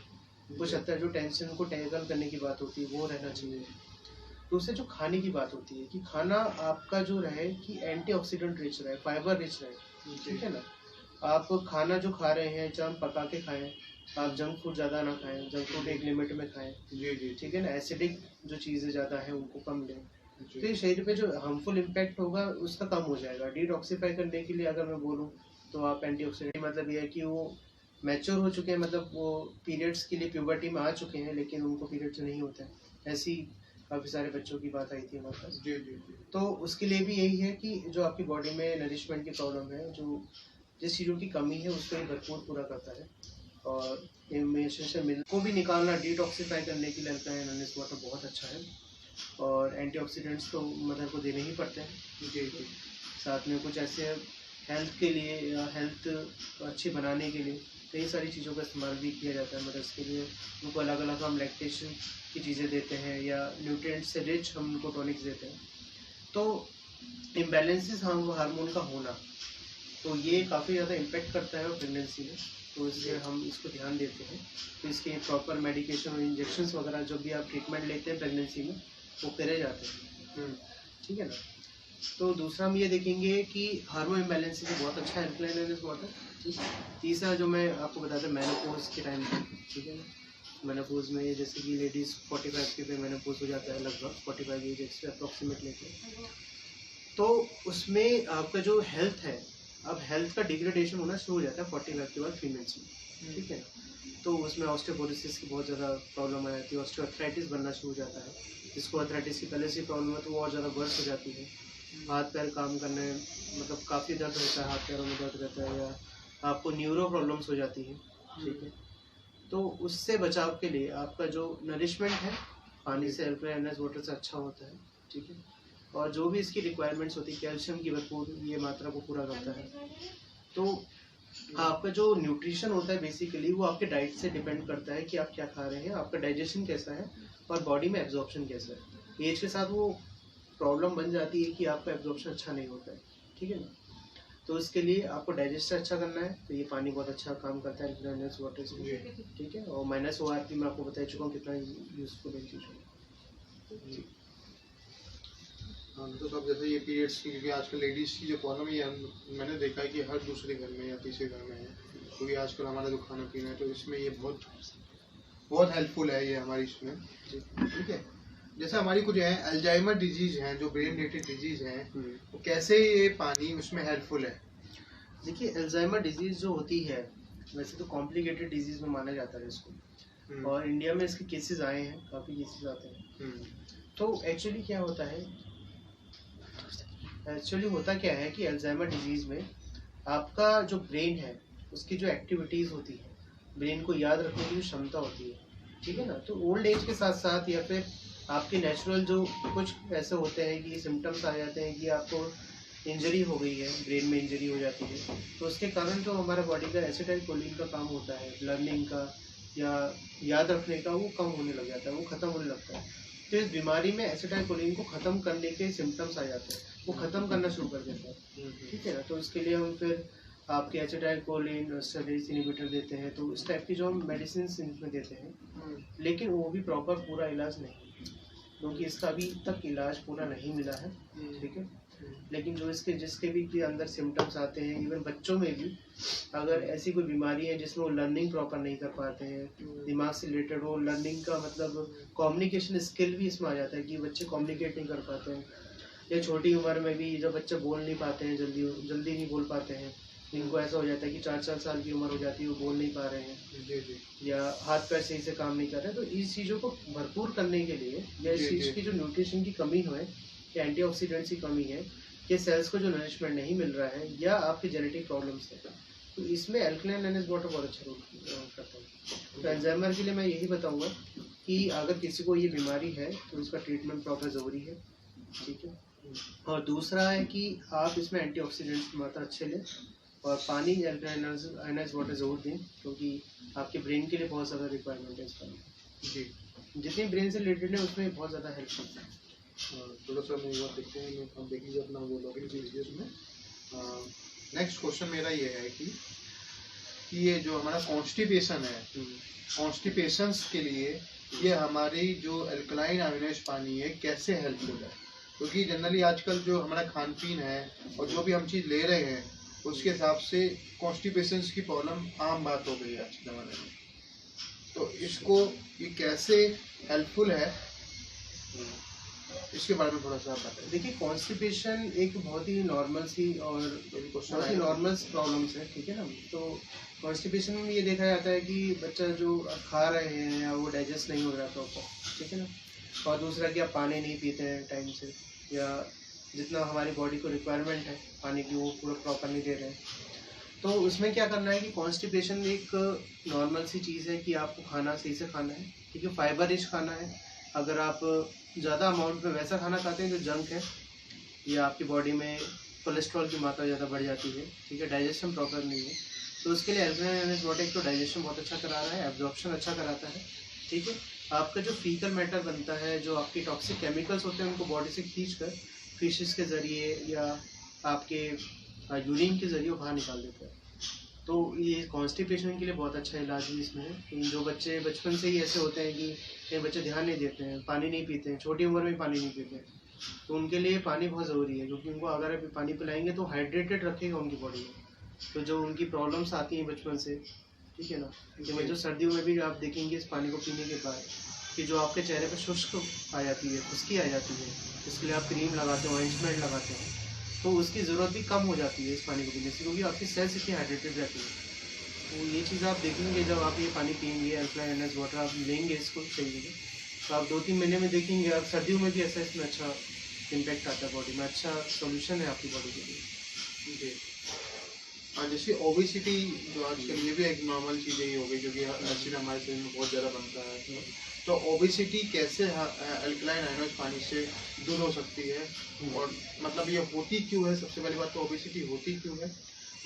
कुछ हद तक जो टेंशन को टैकल करने की बात होती है वो रहना चाहिए। दूसरे जो खाने की बात होती है कि खाना आपका जो रहे कि एंटीऑक्सीडेंट रिच रहे, फाइबर रिच रहे, ठीक है ना। आप खाना जो खा रहे हैं चाहे हम पका के खाएं, आप जंक फूड ज़्यादा ना खाएं, जंक फूड एक लिमिट में खाएं, जी जी, ठीक है ना। एसिडिक जो चीज़ें ज़्यादा हैं उनको कम लें, तो ये शरीर पे जो हार्मफुल इम्पैक्ट होगा उसका कम हो जाएगा। डिटॉक्सीफाई करने के लिए अगर मैं बोलूँ तो आप एंटीऑक्सीडेंट, मतलब ये है कि वो मैच्योर हो चुके हैं, मतलब वो पीरियड्स के लिए प्यूबर्टी में आ चुके हैं लेकिन उनको पीरियड्स नहीं होते हैं, ऐसी काफ़ी सारे बच्चों की बात आई थी हमारे पास। जी जी जी। तो उसके लिए भी यही है कि जो आपकी बॉडी में नरिशमेंट की प्रॉब्लम है, जो जिस चीज़ों की कमी है उसको ये भरपूर पूरा करता है। और इन्फॉर्मेशन से मिल को भी निकालना, डिटॉक्सीफाई करने के लिए अल्कलाइन एनएस वाटर बहुत अच्छा है। और एंटीऑक्सीडेंट्स तो मदर को देने ही पड़ते हैं। जी जी। साथ में कुछ ऐसे हेल्थ के लिए या हेल्थ अच्छी बनाने के लिए कई सारी चीज़ों का इस्तेमाल भी किया जाता है मदर्स के लिए। उनको अलग अलग हम लैक्टेशन की चीज़ें देते हैं या न्यूट्रिएंट से रिच हम उनको टॉनिक्स देते हैं। तो इम्बैलेंसेस हार्मोन का होना, तो ये काफ़ी ज़्यादा इम्पेक्ट करता है प्रेगनेंसी में, तो इसलिए हम इसको ध्यान देते हैं। तो इसके प्रॉपर मेडिकेशन और इंजेक्शंस वगैरह जो भी आप ट्रीटमेंट लेते हैं प्रेगनेंसी में वो करे जाते हैं, ठीक है ना। तो दूसरा हम ये देखेंगे कि हार्मोन इम्बैलेंस से बहुत अच्छा अल्कलाइन एनएस वाटर, ठीक है। तीसरा जो मैं आपको बताता हूँ मेनोपॉज के टाइम पे, ठीक है ना। मेनोपॉज में जैसे कि लेडीज़ 45 के पे मेनोपॉज हो जाता है, लगभग 45 एज अप्रॉक्सीमेट लेके, तो उसमें आपका जो हेल्थ है, अब हेल्थ का डिग्रेडेशन होना शुरू हो जाता है 45 के बाद फीमेल्स में, ठीक है। तो उसमें ऑस्टियोपोरोसिस की बहुत ज़्यादा प्रॉब्लम आ जाती है, ऑस्टियोआर्थराइटिस बनना शुरू हो जाता है। जिसको आर्थराइटिस की पहले से प्रॉब्लम है तो वो और ज़्यादा वर्स हो जाती है। हाथ पैर काम करने मतलब काफ़ी दर्द होता है, हाथ पैरों में दर्द रहता है, या आपको न्यूरो प्रॉब्लम्स हो जाती है, ठीक है। तो उससे बचाव के लिए आपका जो नरिशमेंट है पानी से, अल्कलाइन एनएस वाटर से अच्छा होता है, ठीक है। और जो भी इसकी रिक्वायरमेंट्स होती है कैल्शियम की भरपूर ये मात्रा को पूरा करता है। तो आपका जो न्यूट्रिशन होता है बेसिकली वो आपके डाइट से डिपेंड करता है कि आप क्या खा रहे हैं, आपका डाइजेशन कैसा है और बॉडी में एब्जॉर्प्शन कैसा है। एज के साथ वो प्रॉब्लम बन जाती है कि आपका एब्जॉर्प्शन अच्छा नहीं होता है, ठीक है ना। तो इसके लिए आपको डाइजेस्ट अच्छा करना है, तो ये पानी बहुत अच्छा काम करता है अल्कलाइन एनएस वाटर से, ठीक है। और माइनस ORP मैं आपको बता चुका हूँ कितना यूजफुल है चीज़। हाँ तो सब जैसे ये पीरियड्स की, क्योंकि आजकल लेडीज़ की जो प्रॉब्लम है ये मैंने देखा है कि हर दूसरे घर में या तीसरे घर में है, क्योंकि आजकल हमारा जो खाना पीना है तो इसमें ये बहुत बहुत हेल्पफुल है ये हमारी इसमें, ठीक है। जैसे हमारी कुछ है अल्जाइमर डिजीज हैं, जो ब्रेन रिलेटेड डिजीज हैं, तो कैसे ये पानी उसमें हेल्पफुल है? देखिए अल्जाइमर डिजीज़ जो होती है वैसे तो कॉम्प्लिकेटेड डिजीज़ में माना जाता है इसको, और इंडिया में इसके केसेस आए हैं, काफ़ी केसेस आते हैं। तो एक्चुअली क्या होता है, एक्चुअली होता क्या है कि अल्जाइमर डिजीज़ में आपका जो ब्रेन है उसकी जो एक्टिविटीज़ होती है, ब्रेन को याद रखने की जो क्षमता होती है, ठीक है ना। तो ओल्ड एज के साथ साथ या फिर आपके नेचुरल जो कुछ ऐसे होते हैं कि सिम्टम्स आ जाते हैं कि आपको इंजरी हो गई है, ब्रेन में इंजरी हो जाती है, तो उसके कारण जो हमारा बॉडी का एसिटाइलकोलिन का काम होता है लर्निंग का या याद रखने का, वो कम होने लग जाता है, वो ख़त्म होने लगता है। तो इस बीमारी में एसिटाइलकोलिन को ख़त्म करने के सिम्टम्स आ जाते हैं, वो ख़त्म करना शुरू कर देता है, ठीक है ना। तो इसके लिए हम फिर आपके एसिटाइलकोलिन स्टेरॉइड इनहिबिटर देते हैं, तो इस टाइप की जो हम मेडिसिन इसमें देते हैं, लेकिन वो भी प्रॉपर पूरा इलाज नहीं, क्योंकि इसका अभी तक इलाज पूरा नहीं मिला है, ठीक है। लेकिन जो इसके जिसके भी के अंदर सिम्टम्स आते हैं, इवन बच्चों में भी अगर ऐसी कोई बीमारी है जिसमें वो लर्निंग प्रॉपर नहीं कर पाते हैं, दिमाग से रिलेटेड वो लर्निंग का मतलब कम्युनिकेशन स्किल भी इसमें आ जाता है कि बच्चे कम्युनिकेट नहीं कर पाते हैं, या छोटी उम्र में भी जब बच्चे बोल नहीं पाते हैं, जल्दी नहीं बोल पाते हैं, इनको ऐसा हो जाता है कि 4 साल की उम्र हो जाती है वो बोल नहीं पा रहे हैं, या हाथ पैर सही से काम नहीं कर रहे हैं। तो इस चीज़ों को भरपूर करने के लिए, या इस चीज़ की जो न्यूट्रिशन की कमी है या एंटीऑक्सीडेंट्स की कमी है, कि सेल्स को जो नरिशमेंट नहीं मिल रहा है, या आपकी जेनेटिक प्रॉब्लम्स है, तो इसमें अल्कलाइन एनएस वाटर बहुत अच्छा रोल करता है। तो अल्जाइमर के लिए मैं यही बताऊंगा कि अगर किसी को ये बीमारी है तो इसका ट्रीटमेंट प्रॉपर ज़रूरी है, ठीक है। और दूसरा है कि आप इसमें एंटीऑक्सीडेंट्स की मात्रा अच्छे लें, और पानी अल्कलाइन एनएस वाटर ज़रूर दें, क्योंकि आपके ब्रेन के लिए बहुत ज़्यादा रिक्वायरमेंट है इस पानी, जी जितनी ब्रेन से रिलेटेड है उसमें बहुत ज़्यादा हेल्प करता है। थोड़ा सा मैं एक बार देखते हैं, हम देख लीजिए अपना वो लॉगिन कीजिए उसमें। नेक्स्ट क्वेश्चन मेरा ये है कि ये जो हमारा कॉन्स्टिपेशन है, कॉन्स्टिपेशंस के लिए ये हमारी जो अल्कलाइन आयोनाइज्ड पानी है कैसे हेल्पफुल है? क्योंकि जनरली आजकल जो हमारा खान पीन है और जो भी हम चीज़ ले रहे हैं उसके हिसाब से कॉन्स्टिपेशंस की प्रॉब्लम आम बात हो गई है आज के ज़माने में। तो इसको ये कैसे हेल्पफुल है, इसके बारे में थोड़ा सा आप बताइए। देखिए, कॉन्स्टिपेशन एक बहुत ही नॉर्मल सी और बहुत ही नॉर्मल प्रॉब्लम्स है, ठीक है ना। तो कॉन्स्टिपेशन में ये देखा जाता है कि बच्चा जो खा रहे हैं या वो डाइजेस्ट नहीं हो रहा प्रॉपर, ठीक है ना। और दूसरा कि आप पानी नहीं पीते हैं टाइम से, या जितना हमारी बॉडी को रिक्वायरमेंट है पानी की वो पूरा प्रॉपर नहीं दे रहे हैं। तो उसमें क्या करना है कि कॉन्स्टिपेशन एक नॉर्मल सी चीज़ है कि आपको खाना सही से खाना है, ठीक है, फाइबर रिच खाना है। अगर आप ज़्यादा अमाउंट में वैसा खाना खाते हैं जो जंक है, या आपकी बॉडी में कोलेस्ट्रॉल की मात्रा ज़्यादा बढ़ जाती है, ठीक है, डाइजेशन प्रॉपर नहीं है, तो उसके लिए अल्कलाइन आयोनाइज्ड वाटर एक तो डाइजेशन बहुत अच्छा करा रहा है, एब्जॉर्प्शन अच्छा कराता है, ठीक है। आपका जो फीकल मैटर बनता है, जो आपके टॉक्सिक केमिकल्स होते हैं उनको बॉडी से खींच कर फिशेस के ज़रिए या आपके यूरिन के ज़रिए बाहर निकाल देता है। तो ये कॉन्स्टिपेशन के लिए बहुत अच्छा इलाज है इसमें। जो बच्चे बचपन से ही ऐसे होते हैं कि कई बच्चे ध्यान नहीं देते हैं, पानी नहीं पीते हैं, छोटी उम्र में पानी नहीं पीते हैं, तो उनके लिए पानी बहुत ज़रूरी है, क्योंकि उनको अगर आप पानी पिलाएंगे तो हाइड्रेटेड रखेगा उनकी बॉडी में। तो जो उनकी प्रॉब्लम्स आती हैं बचपन से, ठीक है ना, कि जो सर्दियों में भी आप देखेंगे इस पानी को पीने के बाद कि जो आपके चेहरे पर शुष्क आ जाती है, खुश्की आ जाती है, इसके लिए आप क्रीम लगाते हो, ऑइंटमेंट लगाते हैं, तो उसकी ज़रूरत भी कम हो जाती है इस पानी को पीने से, क्योंकि आपकी सेल्स इतनी हाइड्रेटेड रहती है। तो ये चीज़ आप देखेंगे जब आप ये पानी पियेंगे, अल्कलाइन आयोनाइज्ड वाटर आप लेंगे इसको सही जगह, तो आप 2-3 महीने में देखेंगे आप सर्दियों में भी ऐसा इसमें अच्छा इम्पैक्ट आता है बॉडी में, अच्छा सोल्यूशन है आपकी बॉडी के लिए। जी हाँ, जैसे ओबेसिटी जो आजकल ये भी एक नॉर्मल चीज़ ही हो गई, क्योंकि एसिड हमारे शरीर में बहुत ज़्यादा बनता है। तो ओबेसिटी कैसे अल्कलाइन आयोनाइज्ड पानी से दूर हो सकती है, और मतलब ये होती क्यों है? सबसे पहली बात तो ओबेसिटी होती क्यों है,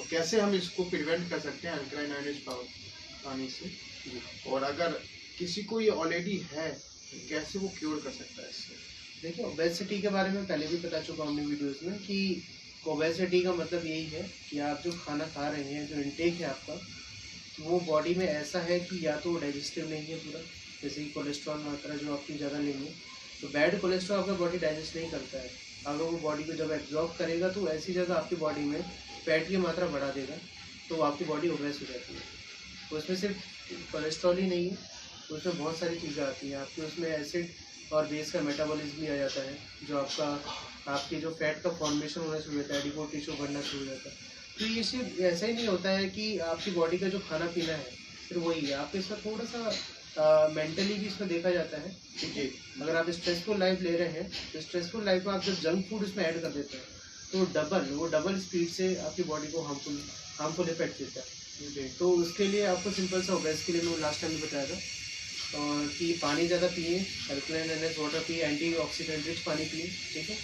और कैसे हम इसको प्रिवेंट कर सकते हैं अल्कलाइन आयोनाइज्ड पानी से? और अगर किसी को ये ऑलरेडी है कैसे वो क्योर कर सकता है इससे? देखिए, ओबेसिटी के बारे में पहले भी बता चुका हूँ वीडियोज़ में कि ओबेसिटी का मतलब यही है कि आप जो खाना खा रहे हैं, जो इनटेक है आपका, वो बॉडी में ऐसा है कि या तो डाइजेस्टिव नहीं है पूरा, जैसे कि कोलेस्ट्रॉल मात्रा जो आपकी ज़्यादा लेंगे, तो बैड कोलेस्ट्रॉल आपका बॉडी डाइजेस्ट नहीं करता है। अगर वो बॉडी को जब एब्जॉर्ब करेगा तो ऐसी जगह आपकी बॉडी में फैट की मात्रा बढ़ा देगा, तो आपकी बॉडी ओबेस हो जाती है। तो उसमें सिर्फ कोलेस्ट्रॉल ही नहीं है, तो उसमें बहुत सारी चीज़ें आती हैं आपकी, उसमें एसिड और बेस का मेटाबॉलिज्म भी आ जाता है, जो आपकी जो फैट का फॉर्मेशन होना शुरू होता है, एडिपोज टिश्यू बढ़ना शुरू हो जाता है। तो ये सिर्फ ऐसा ही नहीं होता है कि आपकी बॉडी का जो खाना पीना है फिर वही है, आपको इसमें थोड़ा सा मेंटली भी इसमें देखा जाता है, ठीक है। अगर आप स्ट्रेसफुल लाइफ ले रहे हैं तो स्ट्रेसफुल लाइफ में आप जब जंक फूड इसमें ऐड कर देते हैं तो डबल स्पीड से आपकी बॉडी को हार्मफुल इफेक्ट देता है। तो उसके लिए आपको सिंपल सा ओबेस के लिए मैं लास्ट टाइम भी बताया था, और कि पानी ज़्यादा पिए, अल्कलाइन आयोनाइज्ड वाटर पिए, एंटीऑक्सीडेंट रिच पानी पिए, ठीक है।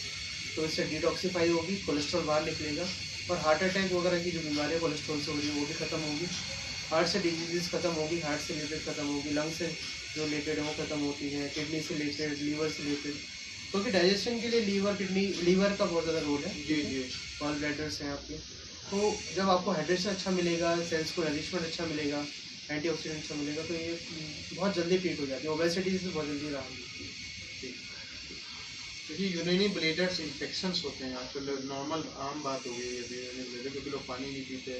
तो इससे डिटॉक्सीफाई होगी, कोलेस्ट्रॉल बाहर निकलेगा, और हार्ट अटैक वगैरह की जो बीमारियाँ कोलेस्ट्रॉल से हो रही है वो भी खत्म होगी, हार्ट से डिजीज़ खत्म होगी, हार्ट से रिलेटेड खत्म होगी, लंग से जो रिलेटेड है वो खत्म होती है, किडनी से रिलेटेड, लीवर से रिलेटेड, क्योंकि डाइजेशन के लिए लीवर का बहुत ज़्यादा रोल है। जी जी, ऑल ब्लैडर्स हैं आपके। तो जब आपको हाइड्रेशन अच्छा मिलेगा, सेल्स को नरिशमेंट अच्छा मिलेगा, एंटीऑक्सीडेंट अच्छा मिलेगा, तो ये बहुत जल्दी ट्रीट हो जाती है, ओबेसिटी से बहुत जल्दी राहत मिलती है। क्योंकि यूरिनरी ब्लैडर्स इन्फेक्शंस होते हैं आजकल, नॉर्मल आम बात हो गई है यूरिनरी ब्लैडर, क्योंकि लोग पानी नहीं पीते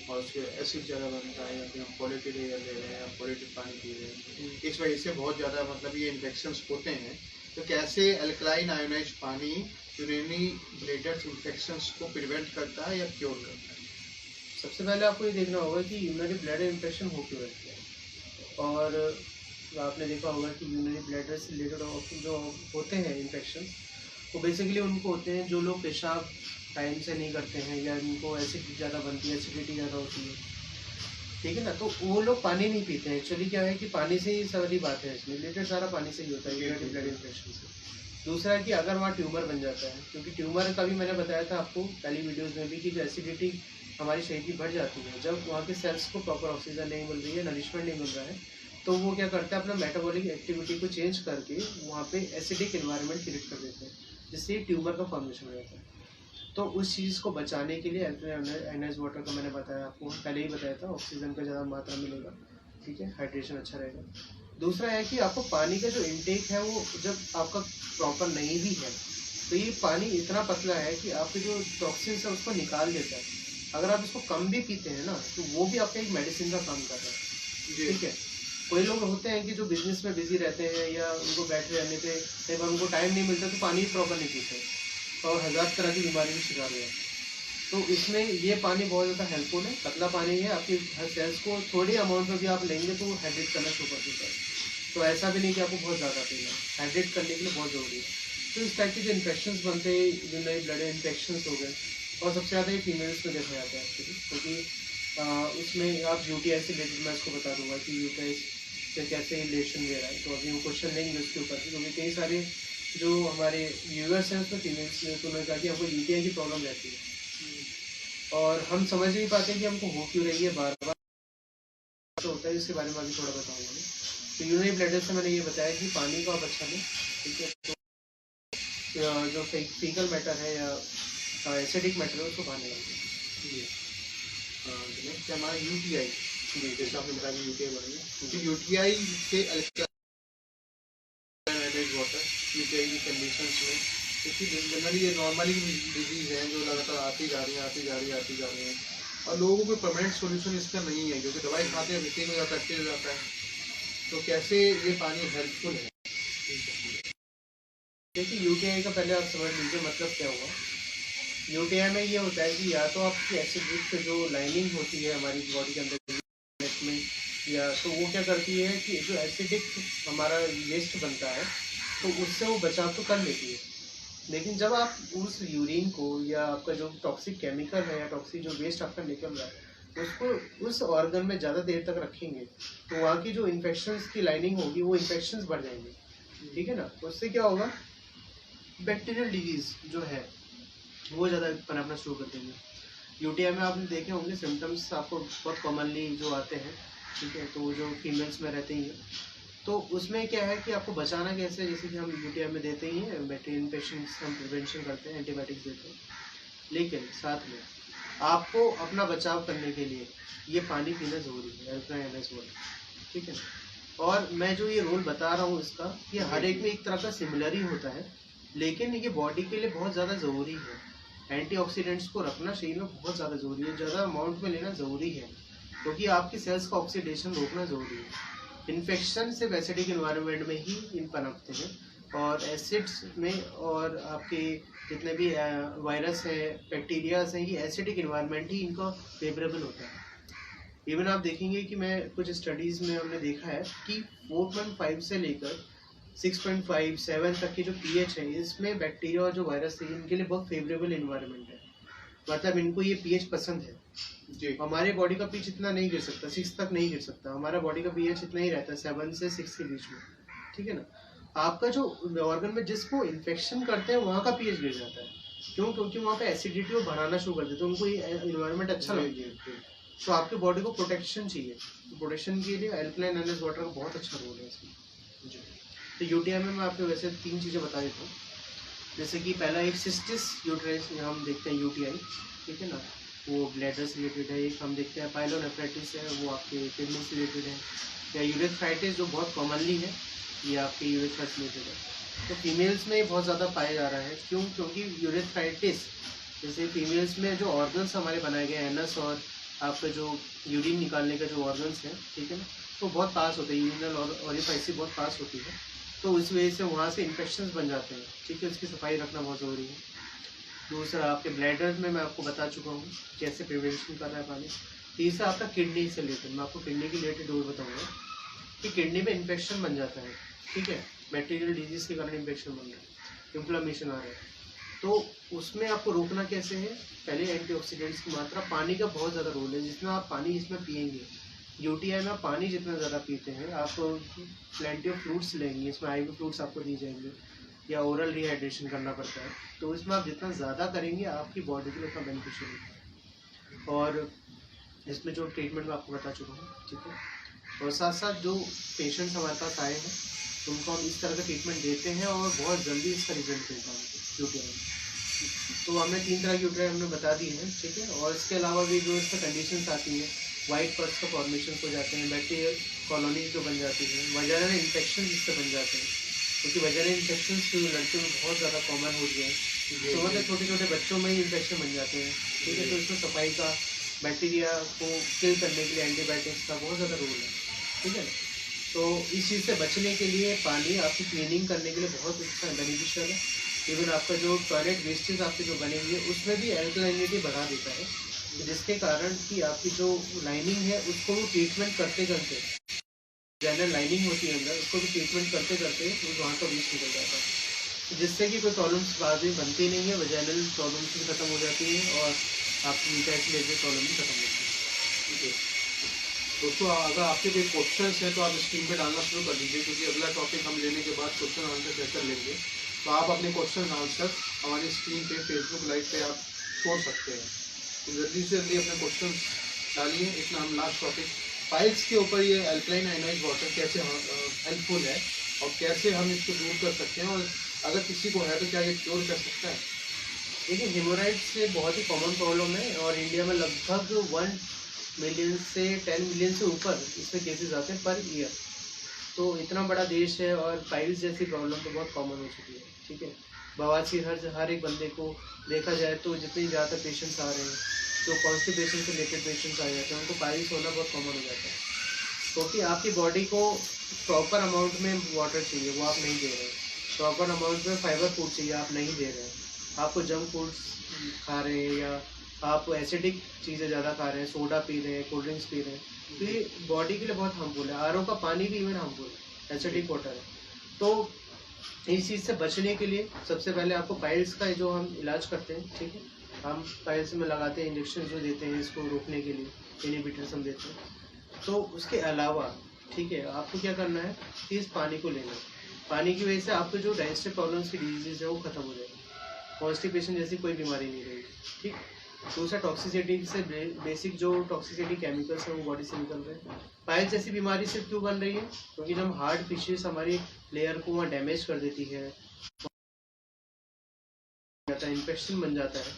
और उसके एसिड ज़्यादा बनता है, या फिर हम पॉल्यूटेड एयर ले रहे हैं या पॉल्यूटेड पानी पी रहे हैं, इस वजह से बहुत ज़्यादा मतलब ये इन्फेक्शंस होते हैं। तो कैसे अल्कलाइन आयोनाइज्ड पानी यूरिनरी ब्लैडर्स इन्फेक्शंस को प्रिवेंट करता है या क्योर करता है? सबसे पहले आपको ये देखना होगा कि यूरिनरी ब्लैडर इन्फेक्शन हो क्यों रहती है, और आपने देखा होगा कि यूरिनरी ब्लैडर से रिलेटेड जो होते हैं इन्फेक्शन, वो बेसिकली उनको होते हैं जो लोग पेशाब टाइम से नहीं करते हैं, या उनको एसिड ज़्यादा बनती है, एसिडिटी ज़्यादा होती है, ठीक है ना। तो वो लोग पानी नहीं पीते हैं। एक्चुअली क्या है कि पानी से ही सारी बात है, इसमें रिलेटेड सारा पानी से ही होता है यूरिनरी ब्लड इन्फेक्शन से। दूसरा है कि अगर वहाँ ट्यूमर बन जाता है, क्योंकि ट्यूमर का भी मैंने बताया था आपको पहली वीडियोज़ में भी कि जो एसिडिटी हमारी शरीर की बढ़ जाती है, जब वहाँ के सेल्स को प्रॉपर ऑक्सीजन नहीं मिल रही है, नरिशमेंट नहीं मिल रहा है, तो वो क्या करता है, अपना मेटाबॉलिक एक्टिविटी को चेंज करके वहाँ पे एसिडिक एनवायरनमेंट क्रिएट कर देते हैं, जिससे ट्यूमर का फॉर्मेशन हो जाता है। तो उस चीज़ को बचाने के लिए एनएस वाटर का मैंने बताया आपको, पहले ही बताया था, ऑक्सीजन का ज़्यादा मात्रा मिलेगा, ठीक है, हाइड्रेशन अच्छा रहेगा। दूसरा है कि आपको पानी का जो इनटेक है वो जब आपका प्रॉपर नहीं भी है तो ये पानी इतना पतला है कि आपके जो टॉक्सिन्स है उसको निकाल देता है। अगर आप इसको कम भी पीते हैं ना तो वो भी आपका एक मेडिसिन का काम कर रहा है, ठीक है। कोई लोग होते हैं कि जो बिजनेस में बिजी रहते हैं या उनको बैठे रहने पे कई बार उनको टाइम नहीं मिलता तो पानी प्रॉपर नहीं पीते और हज़ार तरह की बीमारी का शिकार हुआ। तो इसमें ये पानी बहुत ज़्यादा हेल्पफुल है, पतला पानी है, आपकी हर सेल्स को थोड़ी अमाउंट में भी आप लेंगे तो वो हाइड्रेट करना शुरू कर देता है। तो ऐसा भी नहीं कि आपको बहुत ज़्यादा पीना है, हाइड्रेट करने के लिए बहुत ज़रूरी है। तो इस टाइप के जो इन्फेक्शन बनते हैं, जो नए ब्लड इन्फेक्शन हो गए, और सबसे ज़्यादा ये फीमेल्स में देखा जाता है एक्चुअली, क्योंकि उसमें आप यूटीआई से रिलेटेड मैं इसको बता दूंगा कि यूटीआई से कैसे रिलेशन दे रहा है। तो अभी वो क्वेश्चन लेंगे उसके ऊपर, क्योंकि कई सारे जो हमारे व्यूअर्स हैं उसमें फीमेल्स में, तो उन्होंने कहा कि हमको यूटीआई की प्रॉब्लम रहती है और हम समझ नहीं पाते कि हमको हो क्यों रही है, बार बार तो होता है। इसके बारे में अभी थोड़ा बताऊंगा मैं। तो यूरिनरी ब्लैडर से मैंने ये बताया कि पानी को आप अच्छा लें, ठीक है। तो जो फीकल मैटर है या एसिडिक मैटर है उसको बाहर निकालिए। नेक्स्ट हमारा यूटीआई, जैसे आपने बताया कि यूटीआई बढ़ेगा, तो यूटीआई से वाटर यूटीआई की कंडीशन में, क्योंकि जनरली ये नॉर्मली डिजीज है जो लगातार आती जा रही है और लोगों को कोई परमानेंट सोल्यूशन इसका नहीं है, क्योंकि दवाई खाते हैं रिसीव हो जाता है, एक्टिव हो जाता है। तो कैसे ये पानी हेल्पफुल है? देखिए यूटीआई का पहले आप समझ लीजिए मतलब क्या हुआ। यूटीआई में ये होता है कि या तो आपकी एसिडिक जो लाइनिंग होती है हमारी बॉडी के अंदर में, या तो वो क्या करती है कि जो एसिडिक हमारा वेस्ट बनता है तो उससे वो बचाव तो कर लेती है, लेकिन जब आप उस यूरिन को या आपका जो टॉक्सिक केमिकल है या टॉक्सिक जो वेस्ट आपका निकल रहा है उसको उस ऑर्गन में ज़्यादा देर तक रखेंगे तो वहाँ की जो इन्फेक्शंस की लाइनिंग होगी वो इन्फेक्शंस बढ़ जाएंगे, ठीक है ना। उससे क्या होगा, बैक्टीरियल डिजीज जो है वो ज़्यादा पनपना शुरू कर देंगे। यूटीआई में आपने देखे होंगे सिम्टम्स आपको बहुत कॉमनली जो आते हैं, ठीक है, तो जो फीमेल्स में रहते ही हैं। तो उसमें क्या है कि आपको बचाना कैसे, जैसे कि हम यूटीआई में देते ही हैं बैक्टीरियल इन्फेक्शन, हम प्रिवेंशन करते हैं, एंटीबायोटिक्स देते हैं, लेकिन साथ में आपको अपना बचाव करने के लिए ये पानी पीना ज़रूरी है, अल्ट्रा एनएस वाटर, ठीक है। और मैं जो ये रोल बता रहा हूँ इसका, ये हर एक में एक तरह का सिमिलर ही होता है, लेकिन ये बॉडी के लिए बहुत ज़्यादा ज़रूरी है। एंटीऑक्सीडेंट्स को रखना शरीर में बहुत ज़्यादा ज़रूरी है, ज़्यादा अमाउंट में लेना ज़रूरी है, क्योंकि आपकी सेल्स का ऑक्सीडेशन रोकना ज़रूरी है। इन्फेक्शन सिर्फ एसिडिक इन्वायरमेंट में ही इन पनपते हैं, और एसिड्स में और आपके जितने भी वायरस है, बैक्टीरियाज हैं, ये एसिडिक इन्वायरमेंट ही इनका फेवरेबल होता है। इवन आप देखेंगे कि मैं कुछ स्टडीज़ में हमने देखा है कि 4.5 से लेकर 6.5 7 तक की जो पीएच है इसमें बैक्टीरिया और जो वायरस है इनके लिए बहुत फेवरेबल इन्वायरमेंट है, मतलब इनको ये पीएच पसंद है जी। हमारे बॉडी का पीएच इतना नहीं गिर सकता, 6 तक नहीं गिर सकता, हमारा बॉडी का पीएच इतना ही रहता है 7 से 6 के बीच में, ठीक है ना। आपका जो ऑर्गन में जिसको इन्फेक्शन करते हैं वहाँ का पीएच गिर जाता है, क्यों, क्योंकि वहाँ पे एसिडिटी को बढ़ाना शुरू कर देते हैं, उनको ये इन्वायरमेंट अच्छा लगता है। तो आपके बॉडी को प्रोटेक्शन चाहिए, तो प्रोटेक्शन के लिए अल्कलाइन एनएस वाटर का बहुत अच्छा रोल है इसमें जी। तो यूटीआई में मैं आपको वैसे 3 चीज़ें बता देता हूँ, जैसे कि पहला एक सिस्टिस यूट्राइस हम देखते हैं यूटीआई, ठीक है ना, वो ब्लैडर से रिलेटेड है। एक हम देखते हैं पाइलोनेफ्राइटिस है, वो आपके किडनी से रिलेटेड है, या यूरेथ्राइटिस जो बहुत कॉमनली है ये आपके यूरेथ्रा से रिलेटेड है। तो फीमेल्स में बहुत ज़्यादा पाया जा रहा है, क्यों, क्योंकि यूरेथ्राइटिस जैसे फीमेल्स में जो ऑर्गन्स हमारे बनाए गए एनस और आपका जो यूरिन निकालने का जो ऑर्गन्स है, ठीक है ना, तो बहुत पास होते हैं, यूरिनल और ऑरिफाइस बहुत पास होती है, तो इस वजह से वहाँ से इन्फेक्शंस बन जाते हैं, ठीक है। इसकी सफाई रखना बहुत ज़रूरी है। दूसरा आपके ब्लैडर में मैं आपको बता चुका हूँ कैसे प्रिवेंशन करना है पानी। तीसरा आपका किडनी से रिलेटेड, मैं आपको किडनी के रिलेटेड और बताऊँगा कि किडनी में इन्फेक्शन बन जाता है, ठीक है, बैक्टीरियल डिजीज़ के कारण इन्फेक्शन बन रहा है, इन्फ्लेमेशन आ रहा है, तो उसमें आपको रोकना कैसे है। पहले एंटीऑक्सीडेंट्स की मात्रा, पानी का बहुत ज़्यादा रोल है, जितना आप पानी इसमें पिएंगे, यूटीआई में पानी जितना ज़्यादा पीते हैं, आप प्लेंटी ऑफ फ्रूट्स लेंगे, इसमें आईवी फ्रूट्स आपको दी जाएंगे, या ओरल रिहाइड्रेशन करना पड़ता है, तो इसमें आप जितना ज़्यादा करेंगे आपकी बॉडी के लिए उतना बेनिफिशियल है। और इसमें जो ट्रीटमेंट मैं आपको बता चुका हूँ, ठीक है। और साथ साथ जो पेशेंट्स हमारे पास आए हैं उनको हम इस तरह का ट्रीटमेंट देते हैं और बहुत जल्दी इसका रिजल्ट मिलता है यूटीआई में। तो हमने 3 तरह की यूटीआई हमने बता दी है, ठीक है। और इसके अलावा भी जो इसमें कंडीशंस आती हैं, वाइट पर्स का फॉर्मेशन हो जाते हैं, बैक्टीरियल कॉलोनी जो बन जाती है, वजाइनल इन्फेक्शन जिससे बन जाते हैं, क्योंकि वजाइनल इन्फेक्शन लड़कियों में बहुत ज़्यादा कॉमन हो गए हैं। तो मतलब छोटे छोटे बच्चों में ही इन्फेक्शन बन जाते हैं, ठीक है। तो इसमें सफाई का, बैक्टीरिया को किल करने के लिए एंटीबायोटिक्स का बहुत ज़्यादा रोल है, ठीक है। तो इस चीज़ से बचने के लिए पानी आपकी क्लीनिंग करने के लिए बहुत अच्छा बेनिफिशियल है। इवन आपका जो टॉयलेट वेस्टेज आपके जो बने हुए हैं उसमें भी एल्कलाइनिटी बढ़ा देता है, जिसके कारण कि आपकी जो लाइनिंग है उसको वो ट्रीटमेंट करते करते, जनरल लाइनिंग होती है अंदर, उसको भी ट्रीटमेंट करते करते वहाँ का वेस्ट निकल जाता है, जिससे कि कोई प्रॉब्लम्स बाद में बनती नहीं है, वजाइनल प्रॉब्लम्स भी खत्म हो जाती है और आपकी यूटिलिटी रिलेटेड प्रॉब्लम भी खत्म होती है। दोस्तों अगर आपके कोई क्वेश्चन है तो आप स्क्रीन पे डालना शुरू कर दीजिए, क्योंकि अगला टॉपिक हम लेने के बाद क्वेश्चन आंसर सेशन लेंगे। तो आप अपने क्वेश्चन आंसर हमारी स्क्रीन पे फेसबुक लाइव पे आप छोड़ सकते हैं। तो जल्दी से जल्दी अपने क्वेश्चन डालिए। इतना हम लास्ट टॉपिक पाइल्स के ऊपर, ये अल्कलाइन आयनाइज्ड वाटर कैसे हेल्पफुल है और कैसे हम इसको दूर कर सकते हैं, और अगर किसी को है तो क्या ये क्योर कर सकता है। देखिए, हेमोराइड्स से बहुत ही कॉमन प्रॉब्लम है और इंडिया में लगभग 1 मिलियन से 10 मिलियन से ऊपर इसमें केसेस आते हैं पर ईयर। तो इतना बड़ा देश है और पाइल्स जैसी प्रॉब्लम तो बहुत कॉमन हो चुकी है, ठीक है। बवासीर हर एक बंदे को देखा जाए तो जितने ज़्यादा पेशेंट्स आ रहे हैं, तो कॉन्स्टिपेशन से रिलेटेड पेशेंट्स आ जाते हैं, उनको पाइल्स होना बहुत कॉमन हो जाता है, क्योंकि आपकी बॉडी को प्रॉपर अमाउंट में वाटर चाहिए, वो आप नहीं दे रहे हैं। प्रॉपर अमाउंट में फाइबर फूड चाहिए, आप नहीं दे रहे हैं। आपको जंक फूड्स खा रहे हैं या आप एसिडिक चीज़ें ज़्यादा खा रहे हैं, सोडा पी रहे हैं, कोल्ड ड्रिंक्स पी रहे हैं, तो ये बॉडी के लिए बहुत हार्मफुल है। आरओ का पानी भी इवन हार्मफुल है, एसिडिक वाटर है। तो इस चीज़ से बचने के लिए सबसे पहले आपको पाइल्स का जो हम इलाज करते हैं, ठीक है, हम पाइल्स में लगाते हैं, इंजेक्शन जो देते हैं इसको रोकने के लिए इनहिबिटर्स हम देते हैं। तो उसके अलावा, ठीक है, आपको क्या करना है कि इस पानी को लेना है। पानी की वजह से आपको जो डाइजेस्टिव प्रॉब्लम्स की डिजीज़ है वो खत्म हो जाएगी, कॉन्स्टिपेशन जैसी कोई बीमारी नहीं रहेगी, ठीक। दूसरा, टॉक्सिसिटी से बेसिक जो टॉक्सिसिटी केमिकल्स हैं वो बॉडी से निकल रहे हैं। पाइल्स जैसी बीमारी सिर्फ क्यों बन रही है, क्योंकि जब हार्ड फिशेस हमारी लेयर को वहाँ डैमेज कर देती है, इन्फेक्शन बन जाता है,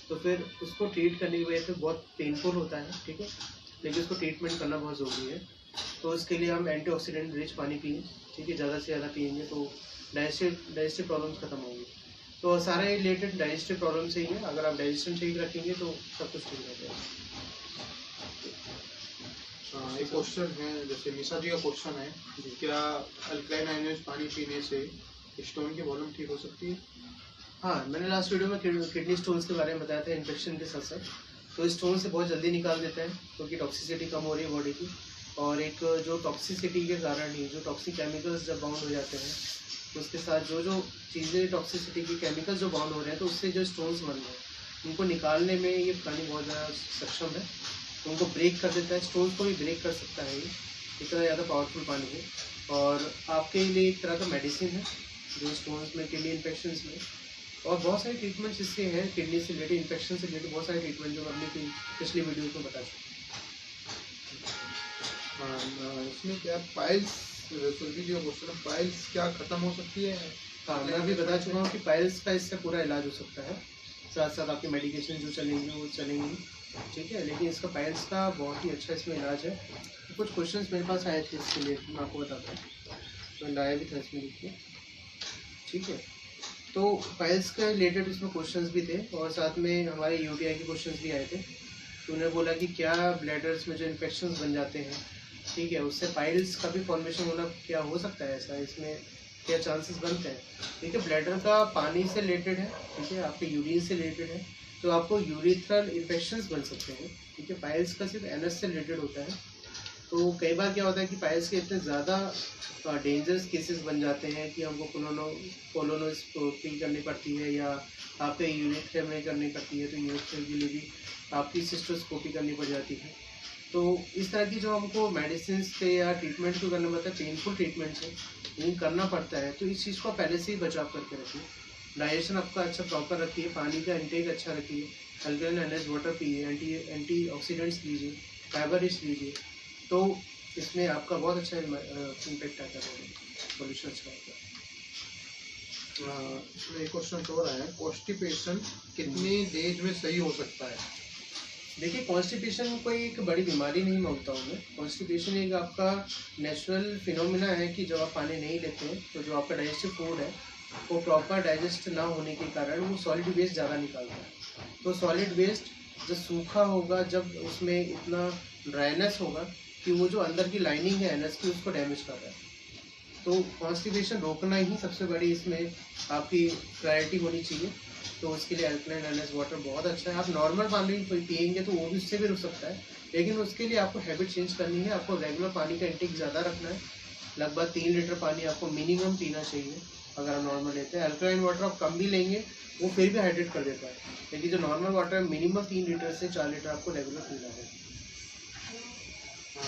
तो फिर उसको ट्रीट करने की वजह से बहुत पेनफुल होता है, ठीक है, लेकिन उसको ट्रीटमेंट करना बहुत ज़रूरी है। तो उसके लिए हम एंटीऑक्सीडेंट रिच पानी पिए, ठीक है, ज़्यादा से ज़्यादा पिएंगे तो डाइजेस्टिव प्रॉब्लम्स खत्म होंगी। तो सारे रिलेटेड डाइजेस्टिव प्रॉब्लम से ही है, अगर आप डाइजेशन ठीक रखेंगे तो सब कुछ ठीक रहेगा। एक क्वेश्चन है, जैसे निशा जी का क्वेश्चन है, क्या अल्कलाइन आयनाइज्ड पानी पीने से स्टोन की प्रॉब्लम ठीक हो सकती है? हाँ, मैंने लास्ट वीडियो में किडनी स्टोन्स के बारे में बताया था, इन्फेक्शन के साथ साथ। तो स्टोन से बहुत जल्दी निकाल देता है, क्योंकि टॉक्सिसिटी कम हो रही है बॉडी की, और एक जो टॉक्सिसिटी के कारण ही जो टॉक्सिक केमिकल्स जब बाउंड हो जाते हैं, तो उसके साथ जो जो चीज़ें टॉक्सिसिटी के केमिकल्स जो बाउंड हो रहे हैं, तो उससे जो स्टोन्स बन रहे हैं उनको निकालने में ये पानी बहुत ज़्यादा सक्षम है। तो उनको ब्रेक कर देता है, स्टोन्स को भी ब्रेक कर सकता है ये, इतना ज़्यादा पावरफुल पानी है। और आपके लिए एक तरह का मेडिसिन है जो स्टोन्स में, किडनी इन्फेक्शन में, और बहुत सारे ट्रीटमेंट्स इसके हैं, किडनी से रिलेटेड, इन्फेक्शन से रिलेटेड बहुत सारे ट्रीटमेंट जो हमने पिछली वीडियो में बता चुके। इसमें क्या पाइल्स, क्वेश्चन, पाइल्स क्या खत्म हो सकती है? हाँ, मैं अभी बता चुका हूँ कि पाइल्स का इससे पूरा इलाज हो सकता है, साथ साथ आपकी मेडिकेशन जो चलेंगी वो चलेंगी, ठीक है, लेकिन इसका पाइल्स का बहुत ही अच्छा इसमें इलाज है। तो कुछ क्वेश्चंस मेरे पास आए थे इसके लिए, मैं आपको बताता हूँ, तो लाया भी था इसमें लिखिए, ठीक है। तो पाइल्स के रिलेटेड इसमें क्वेश्चंस भी थे और साथ में हमारे यूटीआई के क्वेश्चंस भी आए थे। तो उन्होंने बोला कि क्या ब्लैडर्स में जो इन्फेक्शंस बन जाते हैं, ठीक है, उससे पाइल्स का भी फॉर्मेशन होना क्या हो सकता है, ऐसा इसमें क्या चांसेस बनते हैं? ठीक है, ब्लैडर का पानी से रिलेटेड है, ठीक है, आपके यूरिन से रिलेटेड है, तो आपको यूरिथ्रल इन्फेक्शंस बन सकते हैं, ठीक है। पाइल्स का सिर्फ एनएस से रिलेटेड होता है। तो कई बार क्या होता है कि पाइल्स के इतने ज़्यादा डेंजरस केसेस बन जाते हैं कि हमको कोलोनोस्कोपी करनी पड़ती है या आपके यूरिथ्रिया में करनी पड़ती है, तो यूरिथ्रिया के लिए भी आपकी सिस्टोस्कोपी करनी पड़ जाती है। तो इस तरह की जो हमको मेडिसिन पे या ट्रीटमेंट को करना पड़ता है, पेनफुल ट्रीटमेंट है, लेकिन करना पड़ता है, तो इस चीज़ को पहले से ही बचाव करके रखिए। डाइजेशन आपका अच्छा प्रॉपर रखिए, पानी का इंटेक अच्छा रखिए, अल्कलाइन आयनाइज्ड वाटर पिए, एंटी ऑक्सीडेंट्स लीजिए, फाइबर रिच लीजिए। तो इसमें आपका बहुत अच्छा इम्पेक्ट आता है, पोल्यूशन अच्छा होता है। इसमें एक क्वेश्चन तो रहा है, कॉन्स्टिपेशन कितने डेज में सही हो सकता है? देखिए, कॉन्स्टिपेशन कोई एक बड़ी बीमारी नहीं मानता हूँ मैं। कॉन्स्टिपेशन एक आपका नेचुरल फिनोमिना है कि जब आप पानी नहीं लेते हैं तो जो आपका डाइजेस्टिव फूड है वो प्रॉपर डाइजेस्ट ना होने के कारण वो सॉलिड वेस्ट ज़्यादा निकालता है। तो सॉलिड वेस्ट जब सूखा होगा, जब उसमें इतना ड्राइनेस होगा कि वो जो अंदर की लाइनिंग है एनस की उसको डैमेज कर रहा है। तो कॉन्स्टिपेशन रोकना ही सबसे बड़ी इसमें आपकी प्रायोरिटी होनी चाहिए। तो उसके लिए अल्कलाइन एनएस वाटर बहुत अच्छा है। आप नॉर्मल पानी पियेंगे तो वो भी उससे भी रुक सकता है, लेकिन उसके लिए आपको हैबिट चेंज करनी है। आपको रेगुलर पानी का इंटेक ज़्यादा रखना है। लगभग 3 लीटर पानी आपको मिनिमम पीना चाहिए अगर आप नॉर्मल लेते हैं। अल्कलाइन वाटर आप कम भी लेंगे वो फिर भी हाइड्रेट कर देता है, लेकिन जो नॉर्मल वाटर है मिनिमम 3 लीटर से 4 लीटर आपको रेगुलर पीना है।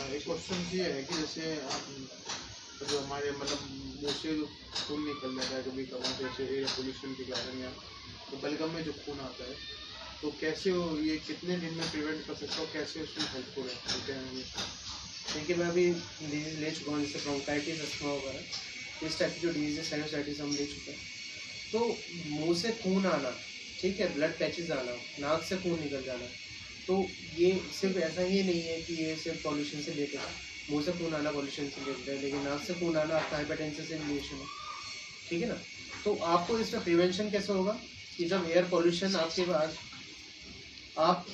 एक क्वेश्चन ये है कि जैसे जो हमारे मतलब मुँह से जो खून निकल जाता है कभी कभार, जैसे एयर पोल्यूशन के कारण या तो बलगम में जो खून आता है, तो कैसे वो ये कितने दिन में प्रिवेंट कर सकता हूँ, कैसे उसमें हेल्पफुल है? देखिए, मैं अभी डिजीज ले चुका हूँ, जैसे ब्रोंकाइटिस, अस्थमा वगैरह, इस टाइप की जो डिजीज है, साइनोसाइटिस हम ले चुके हैं। तो मुंह से खून आना, ठीक है, ब्लड पैचेस आना, नाक से खून निकल जाना, तो ये सिर्फ ऐसा ही नहीं है कि ये सिर्फ पॉल्यूशन से रिलेटेड है। मुंह से खून आना पॉल्यूशन से रिलेटेड है, लेकिन नाक से खून आना आपका हाइपरटेंशन से रिलेशन है, ठीक है ना। तो आपको इसका प्रिवेंशन कैसे होगा कि जब एयर पॉल्यूशन आपके बाद आप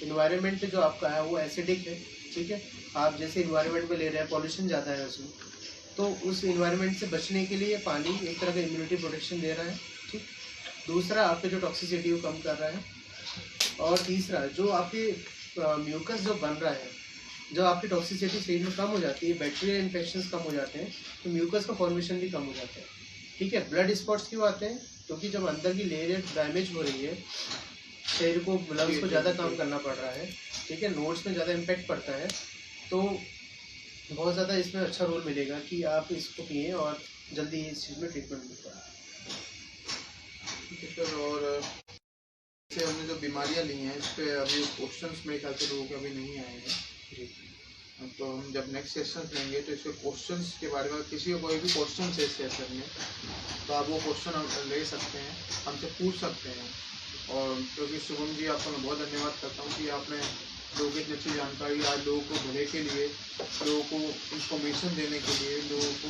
इन्वायरमेंट जो आपका है वो एसिडिक है, ठीक है, आप जैसे इन्वायरमेंट में ले रहे हैं पॉल्यूशन ज़्यादा है उसमें, तो उस इन्वायरमेंट से बचने के लिए पानी एक तरह का इम्यूनिटी प्रोटेक्शन दे रहा है, ठीक। दूसरा, आपके जो टॉक्सिसिटी वो कम कर रहा है। और तीसरा, जो आपके म्यूकस जो बन रहा है, जब आपकी टॉक्सिसिटी शरीर में कम हो जाती है, बैक्टीरियल इन्फेक्शंस कम हो जाते हैं, तो म्यूकस का फॉर्मेशन भी कम हो जाता है, ठीक है। ब्लड स्पॉट्स क्यों आते हैं? क्योंकि जब अंदर की लेयर डैमेज हो रही है, शरीर को लंग्स को ज़्यादा काम करना पड़ रहा है, ठीक है, नोड्स में ज़्यादा इम्पैक्ट पड़ता है, तो बहुत ज़्यादा इसमें अच्छा रोल मिलेगा कि आप इसको पिए और जल्दी इस चीज़ में ट्रीटमेंट मिल पाए। ठीक है सर, और जैसे हमने जो बीमारियां ली हैं इस पर अभी क्वेश्चंस मेरे ख्याल से लोगों के अभी नहीं आए हैं जी, तो हम जब नेक्स्ट सेशन लेंगे तो इसके क्वेश्चंस के बारे में किसी को कोई भी क्वेश्चन है इस सेशन में, तो आप वो क्वेश्चन ले सकते हैं, हमसे पूछ सकते हैं। और क्योंकि शुभम जी, आपका मैं बहुत धन्यवाद करता हूँ कि आपने लोगों की इतनी अच्छी जानकारी आज लोगों को भले के लिए, लोगों को इंफॉर्मेशन देने के लिए, लोगों को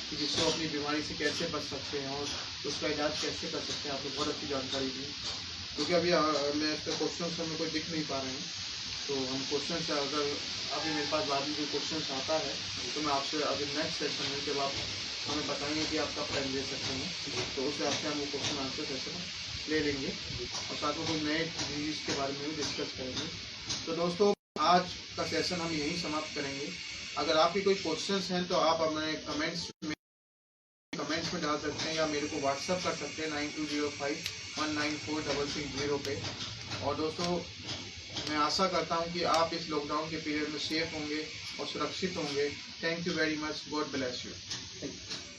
कि जिससे वो अपनी बीमारी से कैसे बच सकते हैं और उसका इलाज कैसे कर सकते हैं, आपने बहुत अच्छी जानकारी दी। क्योंकि अभी मैं इसका क्वेश्चन हमें कोई दिख नहीं पा रहे हैं, तो हम क्वेश्चन से अगर अभी मेरे पास बाद में कोई क्वेश्चन आता है तो मैं आपसे अभी नेक्स्ट सेशन में जब आप हमें बताएंगे कि आप कब टाइम ले सकते हैं, तो उस हिसाब से हम वो क्वेश्चन आंसर सेशन ले लेंगे और साथ में कोई नए डिजीज के बारे में भी डिस्कस करेंगे। तो दोस्तों, आज का सेशन हम यहीं समाप्त करेंगे। अगर आपके कोई क्वेश्चंस हैं तो आप हमें कमेंट्स में डाल सकते हैं या मेरे को व्हाट्सअप कर सकते हैं 9205194330 पे। और दोस्तों, मैं आशा करता हूं कि आप इस लॉकडाउन के पीरियड में सेफ होंगे और सुरक्षित होंगे। Thank you very much, God bless you. Thank you.